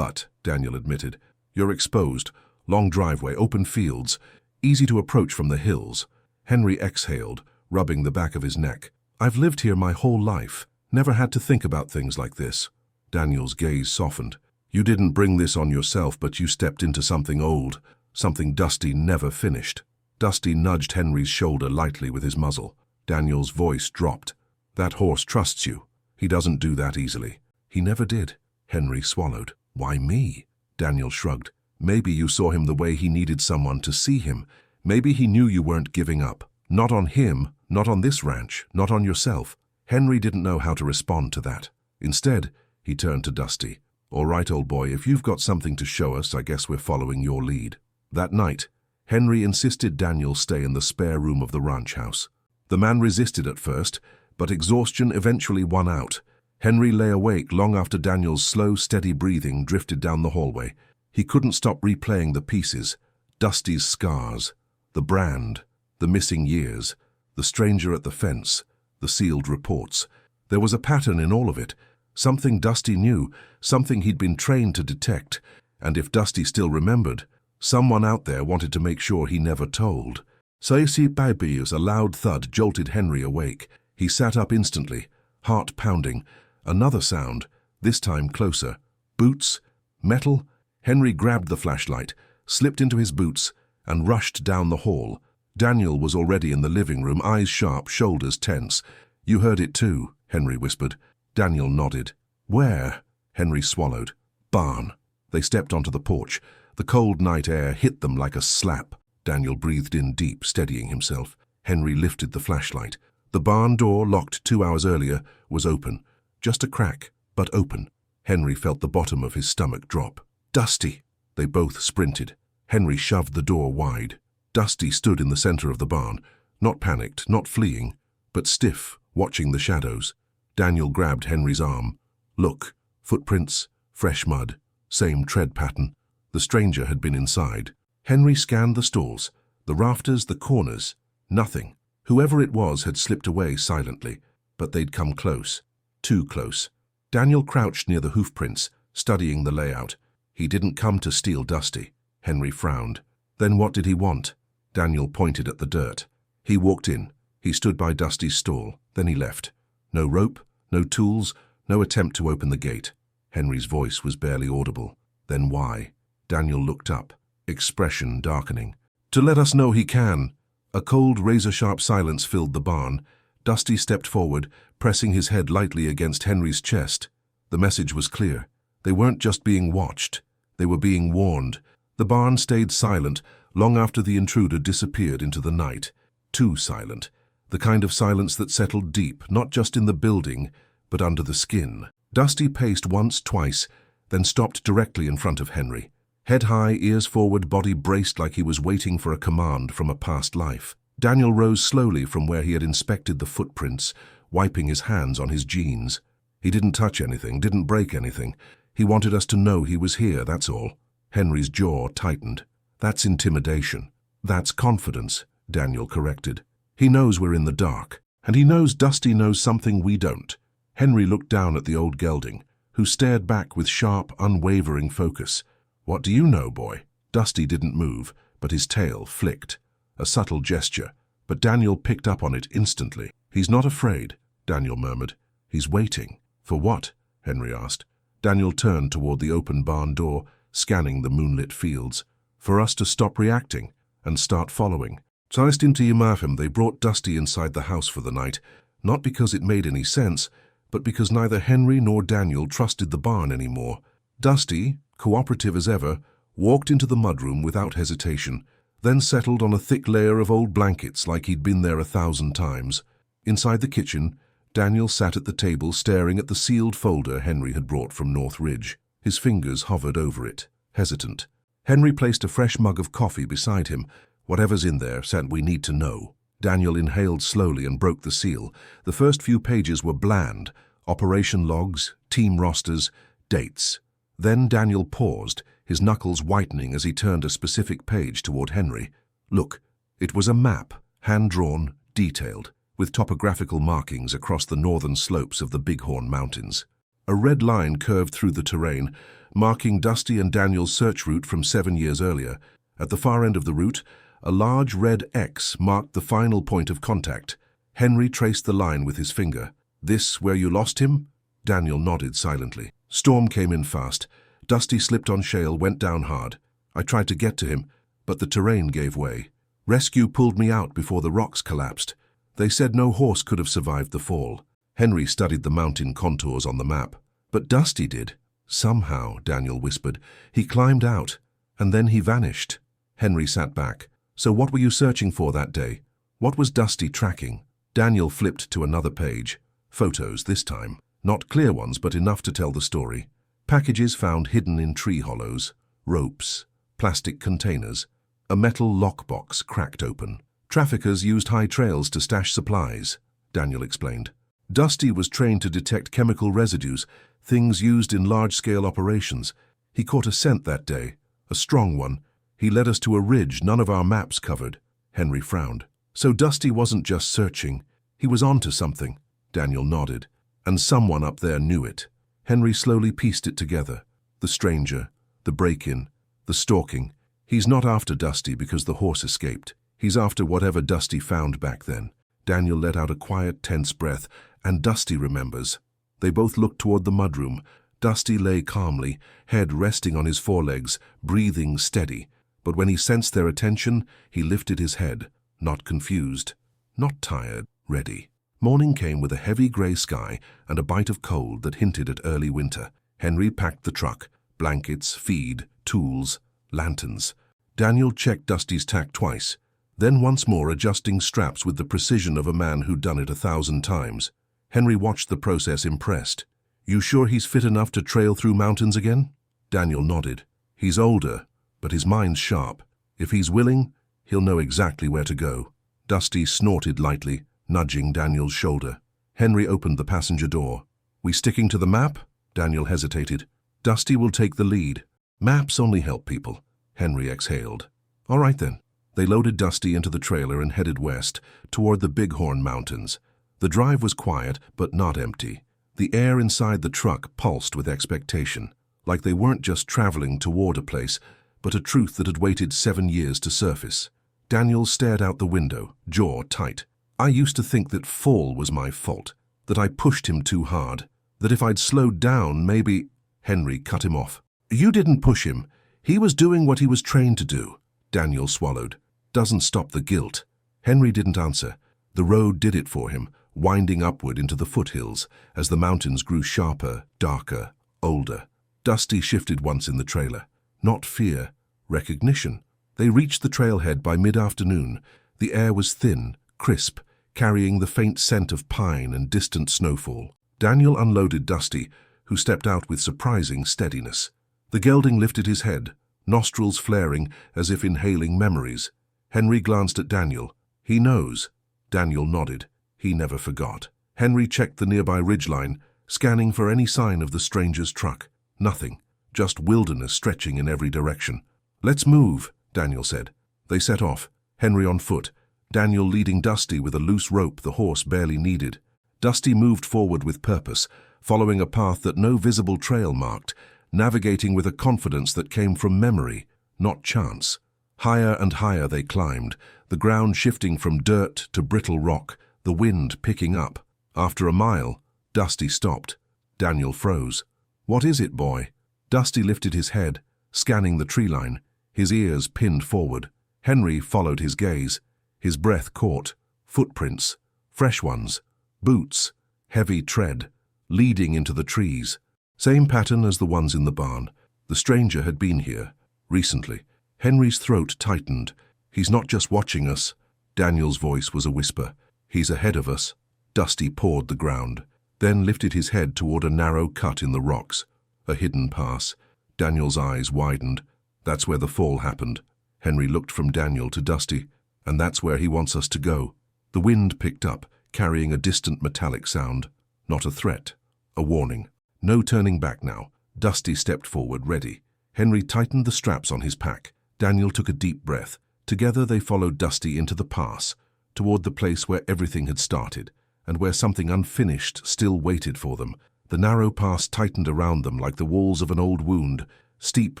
Daniel admitted, "you're exposed. Long driveway, open fields, easy to approach from the hills." Henry exhaled, rubbing the back of his neck. "I've lived here my whole life. Never had to think about things like this." Daniel's gaze softened. "You didn't bring this on yourself, but you stepped into something old, something Dusty never finished." Dusty nudged Henry's shoulder lightly with his muzzle. Daniel's voice dropped. "That horse trusts you. He doesn't do that easily." "He never did." Henry swallowed. "Why me?" Daniel shrugged. "Maybe you saw him the way he needed someone to see him. Maybe he knew you weren't giving up. Not on him, not on this ranch, not on yourself." Henry didn't know how to respond to that. Instead, he turned to Dusty. "All right, old boy, if you've got something to show us, I guess we're following your lead." That night, Henry insisted Daniel stay in the spare room of the ranch house. The man resisted at first, but exhaustion eventually won out. Henry lay awake long after Daniel's slow, steady breathing drifted down the hallway. He couldn't stop replaying the pieces: Dusty's scars, the brand, the missing years, the stranger at the fence, the sealed reports. There was a pattern in all of it, something Dusty knew, something he'd been trained to detect, and if Dusty still remembered, someone out there wanted to make sure he never told. "Saisi Babius," a loud thud jolted Henry awake. He sat up instantly, heart pounding. Another sound, this time closer. Boots? Metal? Henry grabbed the flashlight, slipped into his boots, and rushed down the hall. Daniel was already in the living room, eyes sharp, shoulders tense. "You heard it too," Henry whispered. Daniel nodded. "Where?" Henry swallowed. "Barn." They stepped onto the porch. The cold night air hit them like a slap. Daniel breathed in deep, steadying himself. Henry lifted the flashlight. The barn door, locked 2 hours earlier, was open. Just a crack, but open. Henry felt the bottom of his stomach drop. "Dusty!" They both sprinted. Henry shoved the door wide. Dusty stood in the center of the barn, not panicked, not fleeing, but stiff, watching the shadows. Daniel grabbed Henry's arm. "Look, footprints, fresh mud, same tread pattern." The stranger had been inside. Henry scanned the stalls, the rafters, the corners. Nothing. Whoever it was had slipped away silently, but they'd come close. Too close. Daniel crouched near the hoofprints, studying the layout. He didn't come to steal Dusty. Henry frowned. Then what did he want? Daniel pointed at the dirt. He walked in. He stood by Dusty's stall. Then he left. No rope, no tools, no attempt to open the gate. Henry's voice was barely audible. Then why? Daniel looked up, expression darkening. To let us know he can. A cold, razor-sharp silence filled the barn. Dusty stepped forward, pressing his head lightly against Henry's chest. The message was clear. They weren't just being watched. They were being warned. The barn stayed silent long after the intruder disappeared into the night. Too silent. The kind of silence that settled deep, not just in the building, but under the skin. Dusty paced once, twice, then stopped directly in front of Henry. Head high, ears forward, body braced like he was waiting for a command from a past life. Daniel rose slowly from where he had inspected the footprints, wiping his hands on his jeans. He didn't touch anything, didn't break anything. He wanted us to know he was here, that's all. Henry's jaw tightened. That's intimidation. That's confidence, Daniel corrected. He knows we're in the dark, and he knows Dusty knows something we don't. Henry looked down at the old gelding, who stared back with sharp, unwavering focus. What do you know, boy? Dusty didn't move, but his tail flicked. A subtle gesture, but Daniel picked up on it instantly. He's not afraid, Daniel murmured. He's waiting. For what? Henry asked. Daniel turned toward the open barn door, scanning the moonlit fields. For us to stop reacting and start following. Zuerst into Yemafim, they brought Dusty inside the house for the night, not because it made any sense, but because neither Henry nor Daniel trusted the barn anymore. Dusty, cooperative as ever, walked into the mudroom without hesitation, then settled on a thick layer of old blankets like he'd been there 1,000 times. Inside the kitchen, Daniel sat at the table staring at the sealed folder Henry had brought from North Ridge. His fingers hovered over it, hesitant. Henry placed a fresh mug of coffee beside him. Whatever's in there said we need to know. Daniel inhaled slowly and broke the seal. The first few pages were bland. Operation logs, team rosters, dates. Then Daniel paused, his knuckles whitening as he turned a specific page toward Henry. Look, it was a map, hand-drawn, detailed, with topographical markings across the northern slopes of the Bighorn Mountains. A red line curved through the terrain, marking Dusty and Daniel's search route from 7 years earlier. At the far end of the route, a large red X marked the final point of contact. Henry traced the line with his finger. This where you lost him? Daniel nodded silently. Storm came in fast. Dusty slipped on shale, went down hard. I tried to get to him, but the terrain gave way. Rescue pulled me out before the rocks collapsed. They said no horse could have survived the fall. Henry studied the mountain contours on the map. But Dusty did. Somehow, Daniel whispered, he climbed out, and then he vanished. Henry sat back. So what were you searching for that day? What was Dusty tracking? Daniel flipped to another page. Photos this time. Not clear ones, but enough to tell the story. Packages found hidden in tree hollows. Ropes. Plastic containers. A metal lockbox cracked open. Traffickers used high trails to stash supplies, Daniel explained. Dusty was trained to detect chemical residues, things used in large-scale operations. He caught a scent that day, a strong one. He led us to a ridge none of our maps covered. Henry frowned. So Dusty wasn't just searching. He was onto something. Daniel nodded. And someone up there knew it. Henry slowly pieced it together. The stranger, the break-in, the stalking. He's not after Dusty because the horse escaped. He's after whatever Dusty found back then. Daniel let out a quiet, tense breath, and Dusty remembers. They both looked toward the mudroom. Dusty lay calmly, head resting on his forelegs, breathing steady. But when he sensed their attention, he lifted his head, not confused, not tired, ready. Morning came with a heavy grey sky and a bite of cold that hinted at early winter. Henry packed the truck, blankets, feed, tools, lanterns. Daniel checked Dusty's tack twice, then once more adjusting straps with the precision of a man who'd done it 1,000 times. Henry watched the process impressed. You sure he's fit enough to trail through mountains again? Daniel nodded. He's older, but his mind's sharp. If he's willing, he'll know exactly where to go. Dusty snorted lightly, nudging Daniel's shoulder. Henry opened the passenger door. We sticking to the map? Daniel hesitated. Dusty will take the lead. Maps only help people. Henry exhaled. All right then. They loaded Dusty into the trailer and headed west, toward the Bighorn Mountains. The drive was quiet, but not empty. The air inside the truck pulsed with expectation, like they weren't just traveling toward a place, but a truth that had waited 7 years to surface. Daniel stared out the window, jaw tight. I used to think that fall was my fault, that I pushed him too hard, that if I'd slowed down, maybe... Henry cut him off. You didn't push him. He was doing what he was trained to do. Daniel swallowed. Doesn't stop the guilt. Henry didn't answer. The road did it for him, winding upward into the foothills as the mountains grew sharper, darker, older. Dusty shifted once in the trailer. Not fear, recognition. They reached the trailhead by mid-afternoon. The air was thin, crisp, carrying the faint scent of pine and distant snowfall. Daniel unloaded Dusty, who stepped out with surprising steadiness. The gelding lifted his head, nostrils flaring as if inhaling memories. Henry glanced at Daniel. He knows. Daniel nodded. He never forgot. Henry checked the nearby ridgeline, scanning for any sign of the stranger's truck. Nothing. Just wilderness stretching in every direction. Let's move, Daniel said. They set off, Henry on foot, Daniel leading Dusty with a loose rope the horse barely needed. Dusty moved forward with purpose, following a path that no visible trail marked, navigating with a confidence that came from memory, not chance. Higher and higher they climbed, the ground shifting from dirt to brittle rock, the wind picking up. After a mile, Dusty stopped. Daniel froze. What is it, boy? Dusty lifted his head, scanning the tree line, his ears pinned forward. Henry followed his gaze. His breath caught. Footprints. Fresh ones. Boots. Heavy tread. Leading into the trees. Same pattern as the ones in the barn. The stranger had been here. Recently. Henry's throat tightened. He's not just watching us. Daniel's voice was a whisper. He's ahead of us. Dusty pawed the ground, then lifted his head toward a narrow cut in the rocks. A hidden pass. Daniel's eyes widened. That's where the fall happened. Henry looked from Daniel to Dusty. And that's where he wants us to go. The wind picked up, carrying a distant metallic sound. Not a threat. A warning. No turning back now. Dusty stepped forward, ready. Henry tightened the straps on his pack. Daniel took a deep breath. Together they followed Dusty into the pass, toward the place where everything had started, and where something unfinished still waited for them. The narrow pass tightened around them like the walls of an old wound, steep,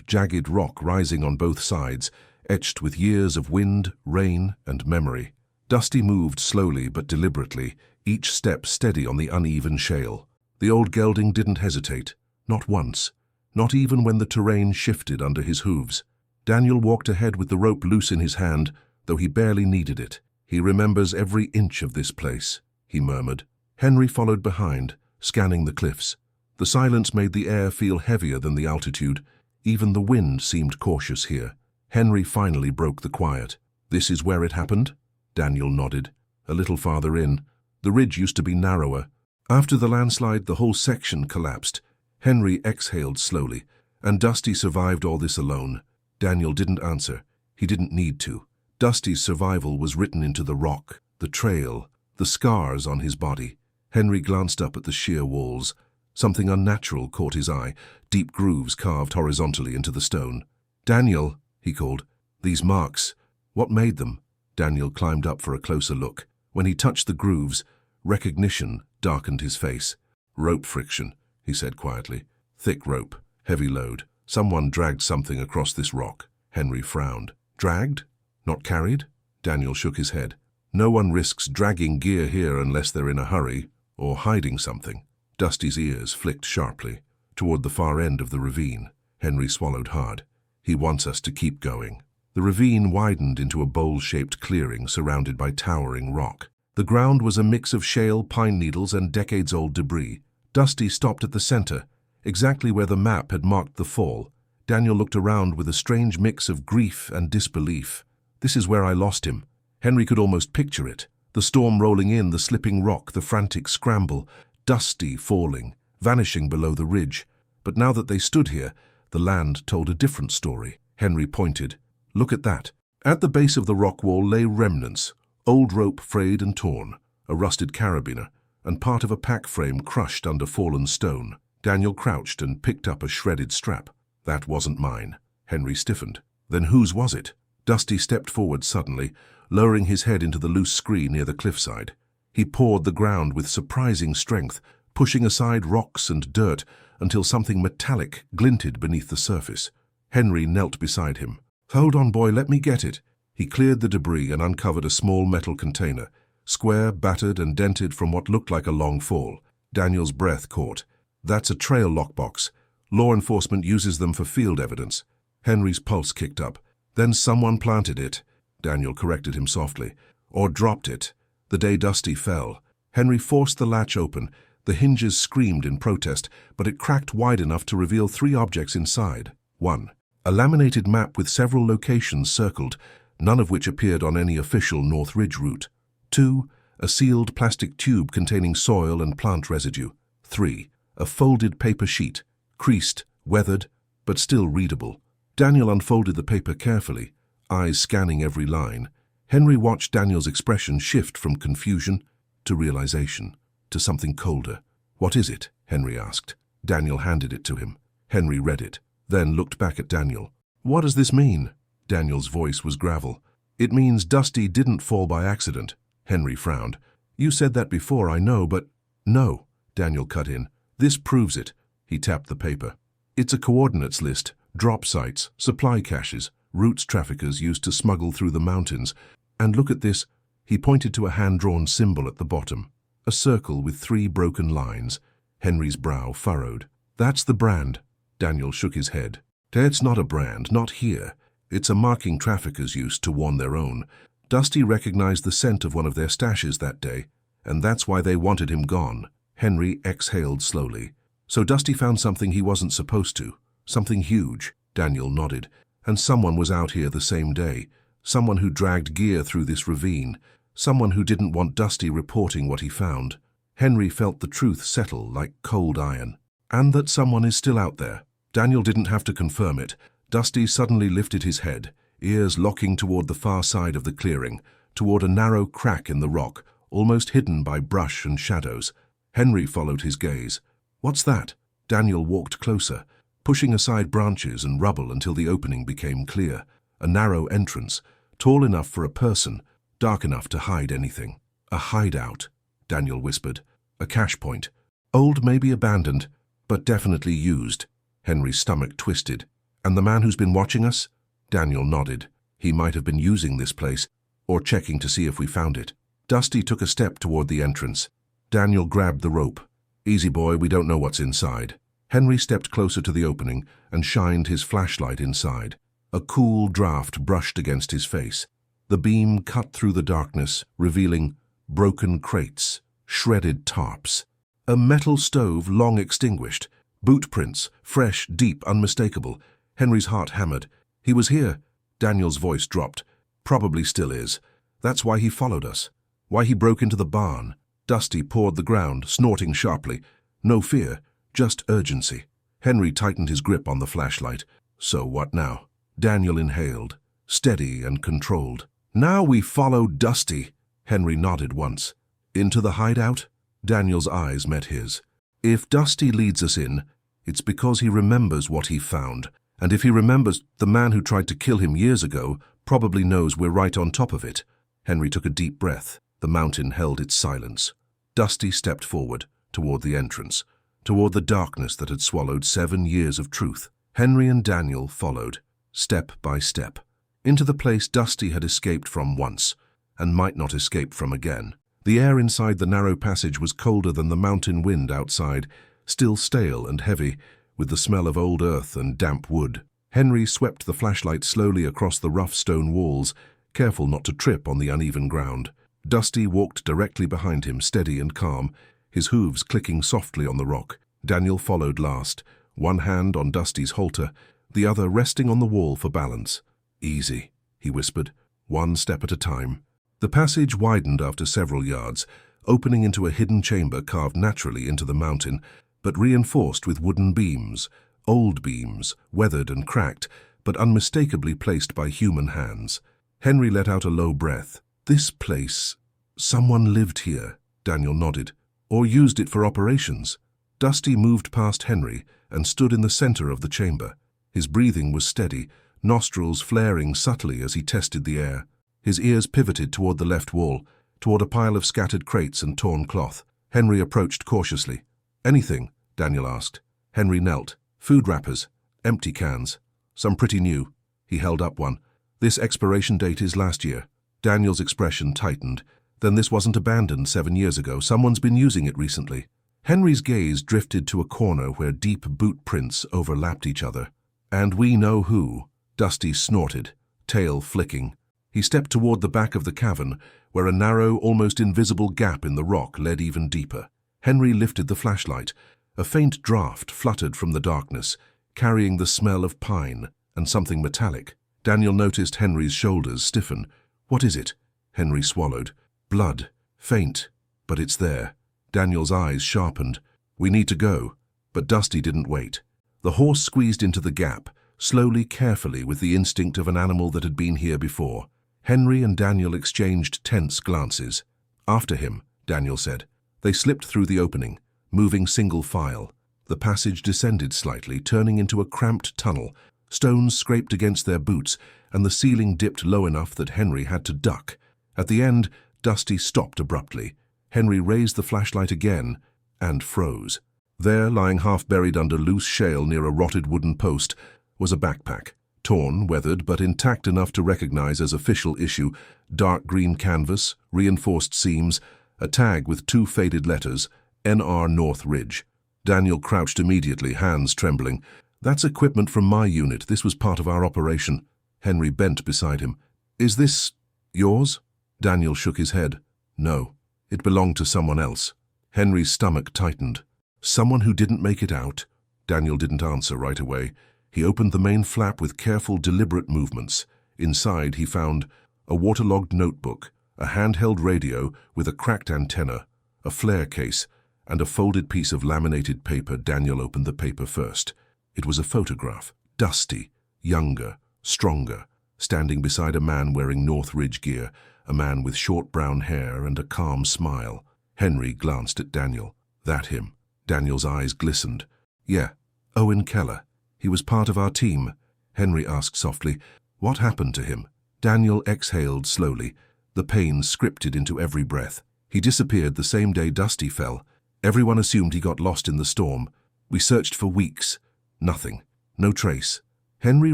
jagged rock rising on both sides, etched with years of wind, rain, and memory. Dusty moved slowly but deliberately, each step steady on the uneven shale. The old gelding didn't hesitate, not once, not even when the terrain shifted under his hooves. Daniel walked ahead with the rope loose in his hand, though he barely needed it. He remembers every inch of this place, he murmured. Henry followed behind, scanning the cliffs. The silence made the air feel heavier than the altitude. Even the wind seemed cautious here. Henry finally broke the quiet. This is where it happened? Daniel nodded. A little farther in. The ridge used to be narrower. After the landslide, the whole section collapsed. Henry exhaled slowly, and Dusty survived all this alone. Daniel didn't answer. He didn't need to. Dusty's survival was written into the rock, the trail, the scars on his body. Henry glanced up at the sheer walls. Something unnatural caught his eye, deep grooves carved horizontally into the stone. Daniel, he called, these marks, what made them? Daniel climbed up for a closer look. When he touched the grooves, recognition darkened his face. Rope friction, he said quietly. Thick rope, heavy load. Someone dragged something across this rock. Henry frowned. Dragged? Not carried? Daniel shook his head. No one risks dragging gear here unless they're in a hurry, or hiding something. Dusty's ears flicked sharply. Toward the far end of the ravine, Henry swallowed hard. He wants us to keep going. The ravine widened into a bowl-shaped clearing surrounded by towering rock. The ground was a mix of shale, pine needles, and decades-old debris. Dusty stopped at the center, exactly where the map had marked the fall. Daniel looked around with a strange mix of grief and disbelief. This is where I lost him. Henry could almost picture it. The storm rolling in, the slipping rock, the frantic scramble, Dusty falling, vanishing below the ridge. But now that they stood here, the land told a different story. Henry pointed. Look at that. At the base of the rock wall lay remnants, old rope frayed and torn, a rusted carabiner, and part of a pack frame crushed under fallen stone. Daniel crouched and picked up a shredded strap. That wasn't mine. Henry stiffened. Then whose was it? Dusty stepped forward suddenly, lowering his head into the loose scree near the cliffside. He pawed the ground with surprising strength, pushing aside rocks and dirt until something metallic glinted beneath the surface. Henry knelt beside him. "Hold on, boy, let me get it." He cleared the debris and uncovered a small metal container, square, battered, and dented from what looked like a long fall. Daniel's breath caught. "That's a trail lockbox. Law enforcement uses them for field evidence." Henry's pulse kicked up. "Then someone planted it," Daniel corrected him softly. "Or dropped it. The day Dusty fell." Henry forced the latch open. The hinges screamed in protest, but it cracked wide enough to reveal 3 objects inside. 1. A laminated map with several locations circled, none of which appeared on any official North Ridge route. 2. A sealed plastic tube containing soil and plant residue. 3. A folded paper sheet, creased, weathered, but still readable. Daniel unfolded the paper carefully, eyes scanning every line. Henry watched Daniel's expression shift from confusion to realization, to something colder. "What is it?" Henry asked. Daniel handed it to him. Henry read it, then looked back at Daniel. "What does this mean?" Daniel's voice was gravel. "It means Dusty didn't fall by accident." Henry frowned. "You said that before, I know, but—" "No," Daniel cut in. "This proves it." He tapped the paper. "It's a coordinates list, drop sites, supply caches, routes traffickers used to smuggle through the mountains. And look at this." He pointed to a hand-drawn symbol at the bottom, a circle with 3 broken lines. Henry's brow furrowed. "That's the brand." Daniel shook his head. "It's not a brand, not here. It's a marking traffickers used to warn their own. Dusty recognized the scent of one of their stashes that day, and that's why they wanted him gone." Henry exhaled slowly. "So Dusty found something he wasn't supposed to, something huge." Daniel nodded. "And someone was out here the same day, someone who dragged gear through this ravine, someone who didn't want Dusty reporting what he found." Henry felt the truth settle like cold iron. "And that someone is still out there." Daniel didn't have to confirm it. Dusty suddenly lifted his head, ears locking toward the far side of the clearing, toward a narrow crack in the rock, almost hidden by brush and shadows. Henry followed his gaze. "What's that?" Daniel walked closer, pushing aside branches and rubble until the opening became clear. A narrow entrance, tall enough for a person, dark enough to hide anything. "A hideout," Daniel whispered. "A cache point. Old, maybe abandoned, but definitely used." Henry's stomach twisted. "And the man who's been watching us?" Daniel nodded. "He might have been using this place, or checking to see if we found it." Dusty took a step toward the entrance. Daniel grabbed the rope. "Easy, boy, we don't know what's inside." Henry stepped closer to the opening and shined his flashlight inside. A cool draft brushed against his face. The beam cut through the darkness, revealing broken crates, shredded tarps, a metal stove long extinguished, boot prints, fresh, deep, unmistakable. Henry's heart hammered. "He was here." Daniel's voice dropped. "Probably still is. That's why he followed us. Why he broke into the barn." Dusty pawed the ground, snorting sharply. No fear, just urgency. Henry tightened his grip on the flashlight. "So what now?" Daniel inhaled, steady and controlled. "Now we follow Dusty." Henry nodded once. "Into the hideout?" Daniel's eyes met his. "If Dusty leads us in, it's because he remembers what he found. And if he remembers, the man who tried to kill him years ago probably knows we're right on top of it." Henry took a deep breath. The mountain held its silence. Dusty stepped forward, toward the entrance, toward the darkness that had swallowed 7 years of truth. Henry and Daniel followed, step by step, into the place Dusty had escaped from once, and might not escape from again. The air inside the narrow passage was colder than the mountain wind outside, still stale and heavy, with the smell of old earth and damp wood. Henry swept the flashlight slowly across the rough stone walls, careful not to trip on the uneven ground. Dusty walked directly behind him, steady and calm, his hooves clicking softly on the rock. Daniel followed last, one hand on Dusty's halter, the other resting on the wall for balance. "Easy," he whispered, "one step at a time." The passage widened after several yards, opening into a hidden chamber carved naturally into the mountain, but reinforced with wooden beams, old beams, weathered and cracked, but unmistakably placed by human hands. Henry let out a low breath. "This place, someone lived here," Daniel nodded, "or used it for operations." Dusty moved past Henry and stood in the center of the chamber. His breathing was steady, nostrils flaring subtly as he tested the air. His ears pivoted toward the left wall, toward a pile of scattered crates and torn cloth. Henry approached cautiously. "Anything?" Daniel asked. Henry knelt. "Food wrappers, empty cans, Some pretty new. He held up one. This expiration date is last year. Daniel's expression tightened. Then this wasn't abandoned 7 years ago. Someone's been using it recently. Henry's gaze drifted to a corner where deep boot prints overlapped each other. And we know who. Dusty snorted, tail flicking. He stepped toward the back of the cavern, where a narrow, almost invisible gap in the rock led even deeper. Henry lifted the flashlight. A faint draft fluttered from the darkness, carrying the smell of pine and something metallic. Daniel noticed Henry's shoulders stiffen. What is it? Henry swallowed. Blood. Faint. But it's there. Daniel's eyes sharpened. We need to go. But Dusty didn't wait. The horse squeezed into the gap, slowly, carefully, with the instinct of an animal that had been here before. Henry and Daniel exchanged tense glances. After him, Daniel said. They slipped through the opening, moving single file. The passage descended slightly, turning into a cramped tunnel. Stones scraped against their boots, and the ceiling dipped low enough that Henry had to duck. At the end, Dusty stopped abruptly. Henry raised the flashlight again and froze. There, lying half-buried under loose shale near a rotted wooden post, was a backpack. Torn, weathered, but intact enough to recognize as official issue, dark green canvas, reinforced seams, a tag with 2 faded letters, NR North Ridge. Daniel crouched immediately, hands trembling. That's equipment from my unit. This was part of our operation. Henry bent beside him. Is this yours? Daniel shook his head. No, it belonged to someone else. Henry's stomach tightened. Someone who didn't make it out? Daniel didn't answer right away. He opened the main flap with careful, deliberate movements. Inside, he found a waterlogged notebook, a handheld radio with a cracked antenna, a flare case, and a folded piece of laminated paper. Daniel opened the paper first. It was a photograph. Dusty, younger, stronger, standing beside a man wearing North Ridge gear, a man with short brown hair and a calm smile. Henry glanced at Daniel. That him? Daniel's eyes glistened. Yeah, Owen Keller. He was part of our team. Henry asked softly, what happened to him? Daniel exhaled slowly, the pain scripted into every breath. He disappeared the same day Dusty fell. Everyone assumed he got lost in the storm. We searched for weeks. Nothing. No trace. Henry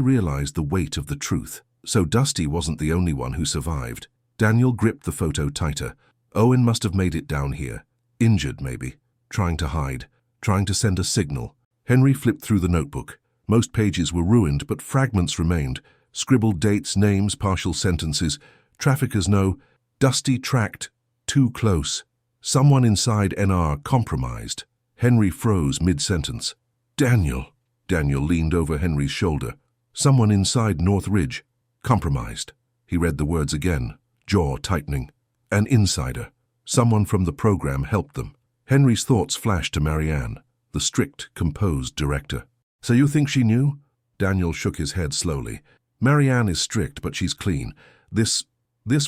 realized the weight of the truth. So Dusty wasn't the only one who survived. Daniel gripped the photo tighter. Owen must have made it down here. Injured, maybe. Trying to hide. Trying to send a signal. Henry flipped through the notebook. Most pages were ruined, but fragments remained. Scribbled dates, names, partial sentences. Traffickers know. Dusty tracked. Too close. Someone inside NR compromised. Henry froze mid-sentence. Daniel. Daniel leaned over Henry's shoulder. Someone inside North Ridge. Compromised. He read the words again, jaw tightening. An insider. Someone from the program helped them. Henry's thoughts flashed to Marianne, the strict, composed director. So you think she knew? Daniel shook his head slowly. Marianne is strict, but she's clean. This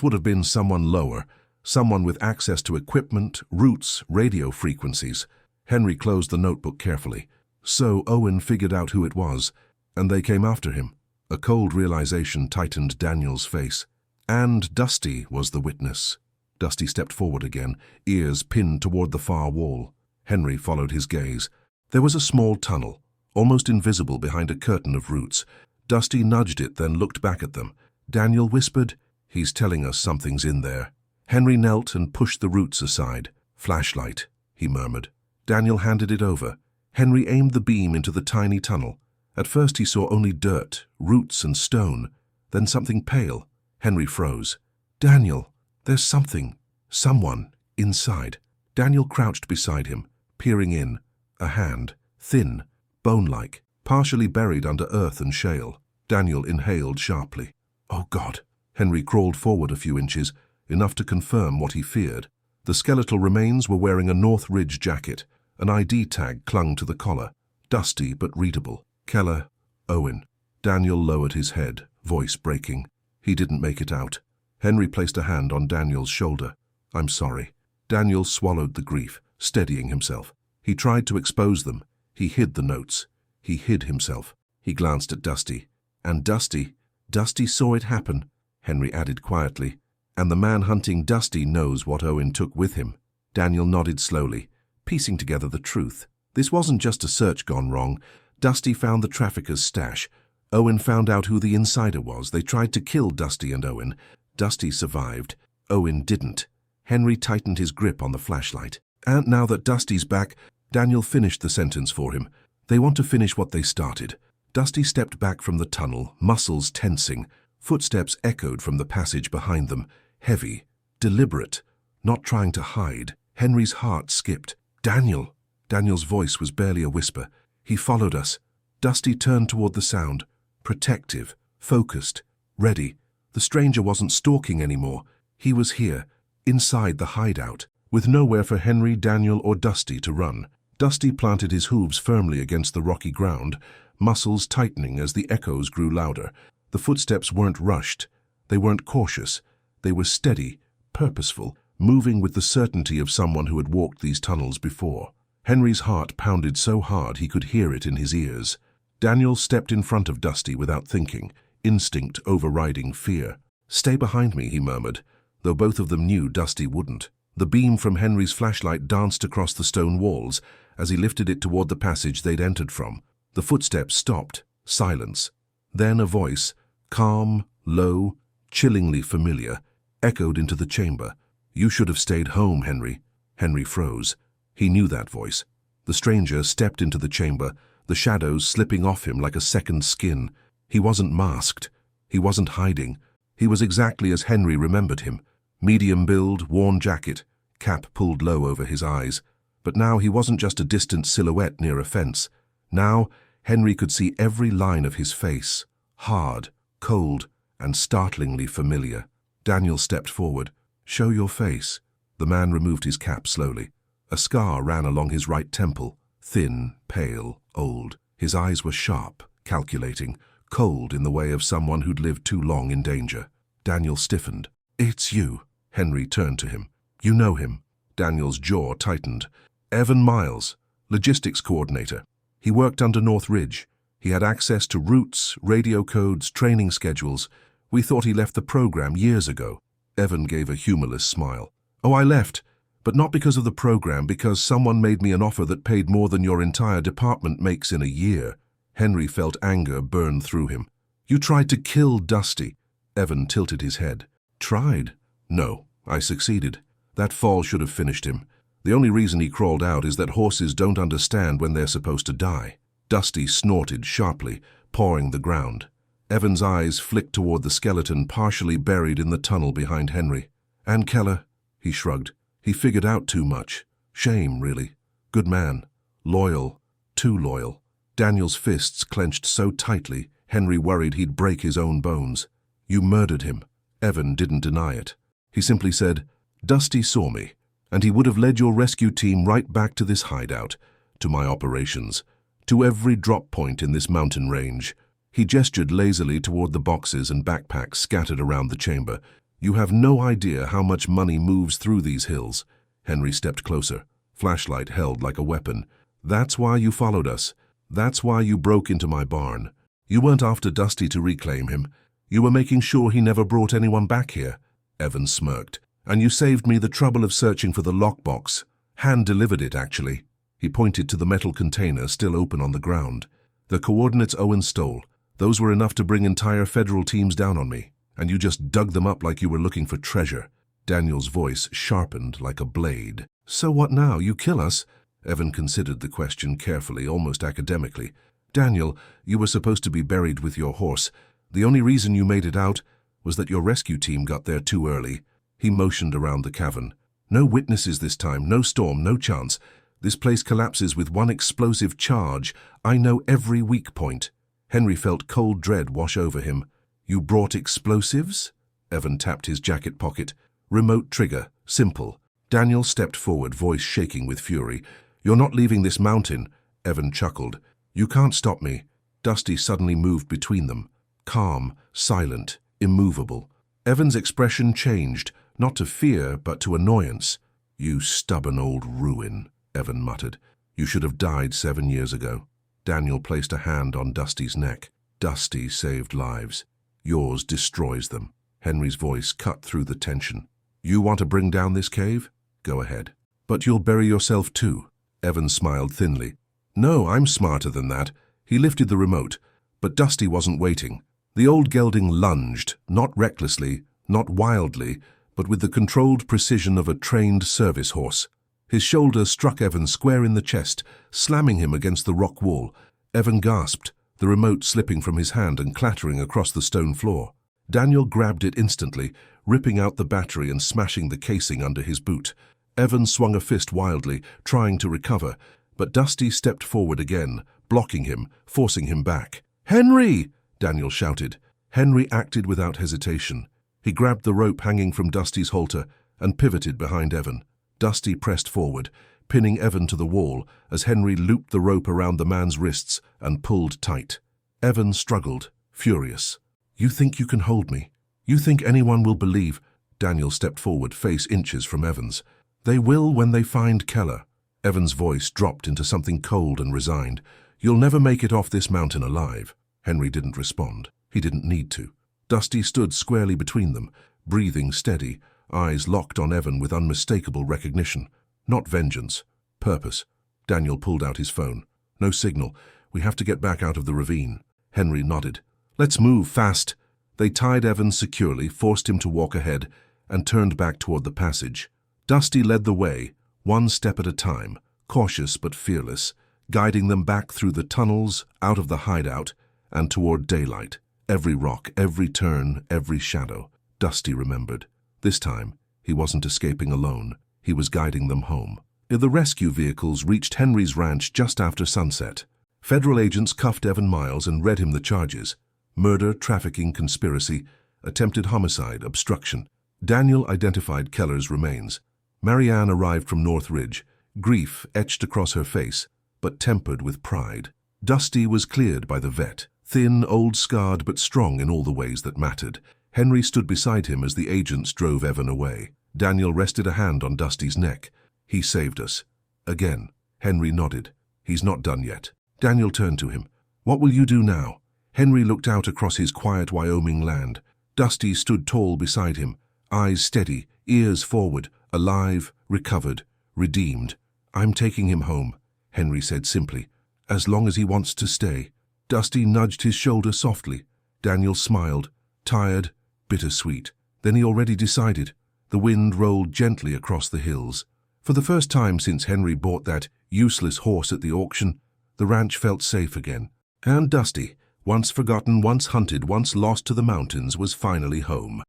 would have been someone lower, someone with access to equipment, routes, radio frequencies. Henry closed the notebook carefully. So Owen figured out who it was, and they came after him. A cold realization tightened Daniel's face. And Dusty was the witness. Dusty stepped forward again, ears pinned toward the far wall. Henry followed his gaze. There was a small tunnel, almost invisible behind a curtain of roots. Dusty nudged it, then looked back at them. Daniel whispered, "He's telling us something's in there." Henry knelt and pushed the roots aside. "Flashlight," he murmured. Daniel handed it over. Henry aimed the beam into the tiny tunnel. At first he saw only dirt, roots and stone, then something pale. Henry froze. "Daniel, there's someone inside." Daniel crouched beside him, peering in. A hand, thin, bone-like, partially buried under earth and shale. Daniel inhaled sharply. "Oh God." Henry crawled forward a few inches, enough to confirm what he feared. The skeletal remains were wearing a North Ridge jacket. An ID tag clung to the collar. Dusty but readable. Keller, Owen. Daniel lowered his head, voice breaking. He didn't make it out. Henry placed a hand on Daniel's shoulder. "I'm sorry." Daniel swallowed the grief, steadying himself. He tried to expose them. He hid the notes. He hid himself. He glanced at Dusty. "And Dusty saw it happen," Henry added quietly. "And the man hunting Dusty knows what Owen took with him." Daniel nodded slowly, piecing together the truth. This wasn't just a search gone wrong. Dusty found the trafficker's stash, Owen found out who the insider was. They tried to kill Dusty and Owen. Dusty survived. Owen didn't. Henry tightened his grip on the flashlight. And now that Dusty's back, Daniel finished the sentence for him. They want to finish what they started. Dusty stepped back from the tunnel, muscles tensing. Footsteps echoed from the passage behind them, heavy, deliberate, not trying to hide. Henry's heart skipped. Daniel! Daniel's voice was barely a whisper. He followed us. Dusty turned toward the sound, protective, focused, ready. The stranger wasn't stalking anymore. He was here, inside the hideout, with nowhere for Henry, Daniel, or Dusty to run. Dusty planted his hooves firmly against the rocky ground, muscles tightening as the echoes grew louder. The footsteps weren't rushed. They weren't cautious. They were steady, purposeful, moving with the certainty of someone who had walked these tunnels before. Henry's heart pounded so hard he could hear it in his ears. Daniel stepped in front of Dusty without thinking, instinct overriding fear. "Stay behind me," he murmured, though both of them knew Dusty wouldn't. The beam from Henry's flashlight danced across the stone walls as he lifted it toward the passage they'd entered from. The footsteps stopped. Silence. Then a voice, calm, low, chillingly familiar, echoed into the chamber. "You should have stayed home, Henry." Henry froze. He knew that voice. The stranger stepped into the chamber, the shadows slipping off him like a second skin. He wasn't masked. He wasn't hiding. He was exactly as Henry remembered him. Medium build, worn jacket, cap pulled low over his eyes. But now he wasn't just a distant silhouette near a fence. Now Henry could see every line of his face, hard, cold, and startlingly familiar. Daniel stepped forward. "Show your face." The man removed his cap slowly. A scar ran along his right temple, thin, pale, old. His eyes were sharp, calculating, cold in the way of someone who'd lived too long in danger. Daniel stiffened. "It's you." Henry turned to him. "You know him." Daniel's jaw tightened. "Evan Miles, logistics coordinator. He worked under North Ridge. He had access to routes, radio codes, training schedules. We thought he left the program years ago." Evan gave a humorless smile. "Oh, I left. But not because of the program, because someone made me an offer that paid more than your entire department makes in a year." Henry felt anger burn through him. "You tried to kill Dusty." Evan tilted his head. "Tried? No, I succeeded. That fall should have finished him. The only reason he crawled out is that horses don't understand when they're supposed to die." Dusty snorted sharply, pawing the ground. Evan's eyes flicked toward the skeleton partially buried in the tunnel behind Henry. "And Keller?" He shrugged. "He figured out too much. Shame, really. Good man. Loyal. Too loyal." Daniel's fists clenched so tightly, Henry worried he'd break his own bones. "You murdered him." Evan didn't deny it. He simply said, "Dusty saw me, and he would have led your rescue team right back to this hideout, to my operations, to every drop point in this mountain range." He gestured lazily toward the boxes and backpacks scattered around the chamber. "You have no idea how much money moves through these hills." Henry stepped closer, flashlight held like a weapon. "That's why you followed us. That's why you broke into my barn. You weren't after Dusty to reclaim him. You were making sure he never brought anyone back here." Evan smirked. "And you saved me the trouble of searching for the lockbox. Hand-delivered it, actually." He pointed to the metal container still open on the ground. "The coordinates Owen stole. Those were enough to bring entire federal teams down on me. And you just dug them up like you were looking for treasure." Daniel's voice sharpened like a blade. "So what now? You kill us?" Evan considered the question carefully, almost academically. "Daniel, you were supposed to be buried with your horse. The only reason you made it out was that your rescue team got there too early." He motioned around the cavern. "No witnesses this time, no storm, no chance. This place collapses with one explosive charge. I know every weak point." Henry felt cold dread wash over him. "You brought explosives?" Evan tapped his jacket pocket. "Remote trigger, simple." Daniel stepped forward, voice shaking with fury. "You're not leaving this mountain." Evan chuckled. "You can't stop me." Dusty suddenly moved between them. Calm, silent, immovable. Evan's expression changed, not to fear, but to annoyance. "You stubborn old ruin," Evan muttered. "You should have died 7 years ago." Daniel placed a hand on Dusty's neck. "Dusty saved lives. Yours destroys them." Henry's voice cut through the tension. "You want to bring down this cave? Go ahead. But you'll bury yourself too." Evan smiled thinly. "No, I'm smarter than that." He lifted the remote. But Dusty wasn't waiting. The old gelding lunged, not recklessly, not wildly, but with the controlled precision of a trained service horse. His shoulder struck Evan square in the chest, slamming him against the rock wall. Evan gasped, the remote slipping from his hand and clattering across the stone floor. Daniel grabbed it instantly, ripping out the battery and smashing the casing under his boot. Evan swung a fist wildly, trying to recover, but Dusty stepped forward again, blocking him, forcing him back. "Henry!" Daniel shouted. Henry acted without hesitation. He grabbed the rope hanging from Dusty's halter and pivoted behind Evan. Dusty pressed forward, pinning Evan to the wall as Henry looped the rope around the man's wrists and pulled tight. Evan struggled, furious. "You think you can hold me? You think anyone will believe?" Daniel stepped forward, face inches from Evan's. "They will when they find Keller." Evan's voice dropped into something cold and resigned. "You'll never make it off this mountain alive." Henry didn't respond. He didn't need to. Dusty stood squarely between them, breathing steady, eyes locked on Evan with unmistakable recognition. Not vengeance. Purpose. Daniel pulled out his phone. "No signal. We have to get back out of the ravine." Henry nodded. "Let's move, fast." They tied Evan securely, forced him to walk ahead, and turned back toward the passage. Dusty led the way, one step at a time, cautious but fearless, guiding them back through the tunnels, out of the hideout, and toward daylight. Every rock, every turn, every shadow. Dusty remembered. This time, he wasn't escaping alone. He was guiding them home. The rescue vehicles reached Henry's ranch just after sunset. Federal agents cuffed Evan Miles and read him the charges: murder, trafficking, conspiracy, attempted homicide, obstruction. Daniel identified Keller's remains. Marianne arrived from North Ridge, grief etched across her face, but tempered with pride. Dusty was cleared by the vet, thin, old-scarred, but strong in all the ways that mattered. Henry stood beside him as the agents drove Evan away. Daniel rested a hand on Dusty's neck. "He saved us." Again, Henry nodded. "He's not done yet." Daniel turned to him. "What will you do now?" Henry looked out across his quiet Wyoming land. Dusty stood tall beside him, eyes steady, ears forward, alive, recovered, redeemed. "I'm taking him home," Henry said simply, "as long as he wants to stay." Dusty nudged his shoulder softly. Daniel smiled, tired, bittersweet. Then he already decided. The wind rolled gently across the hills. For the first time since Henry bought that useless horse at the auction, the ranch felt safe again. And Dusty, once forgotten, once hunted, once lost to the mountains, was finally home.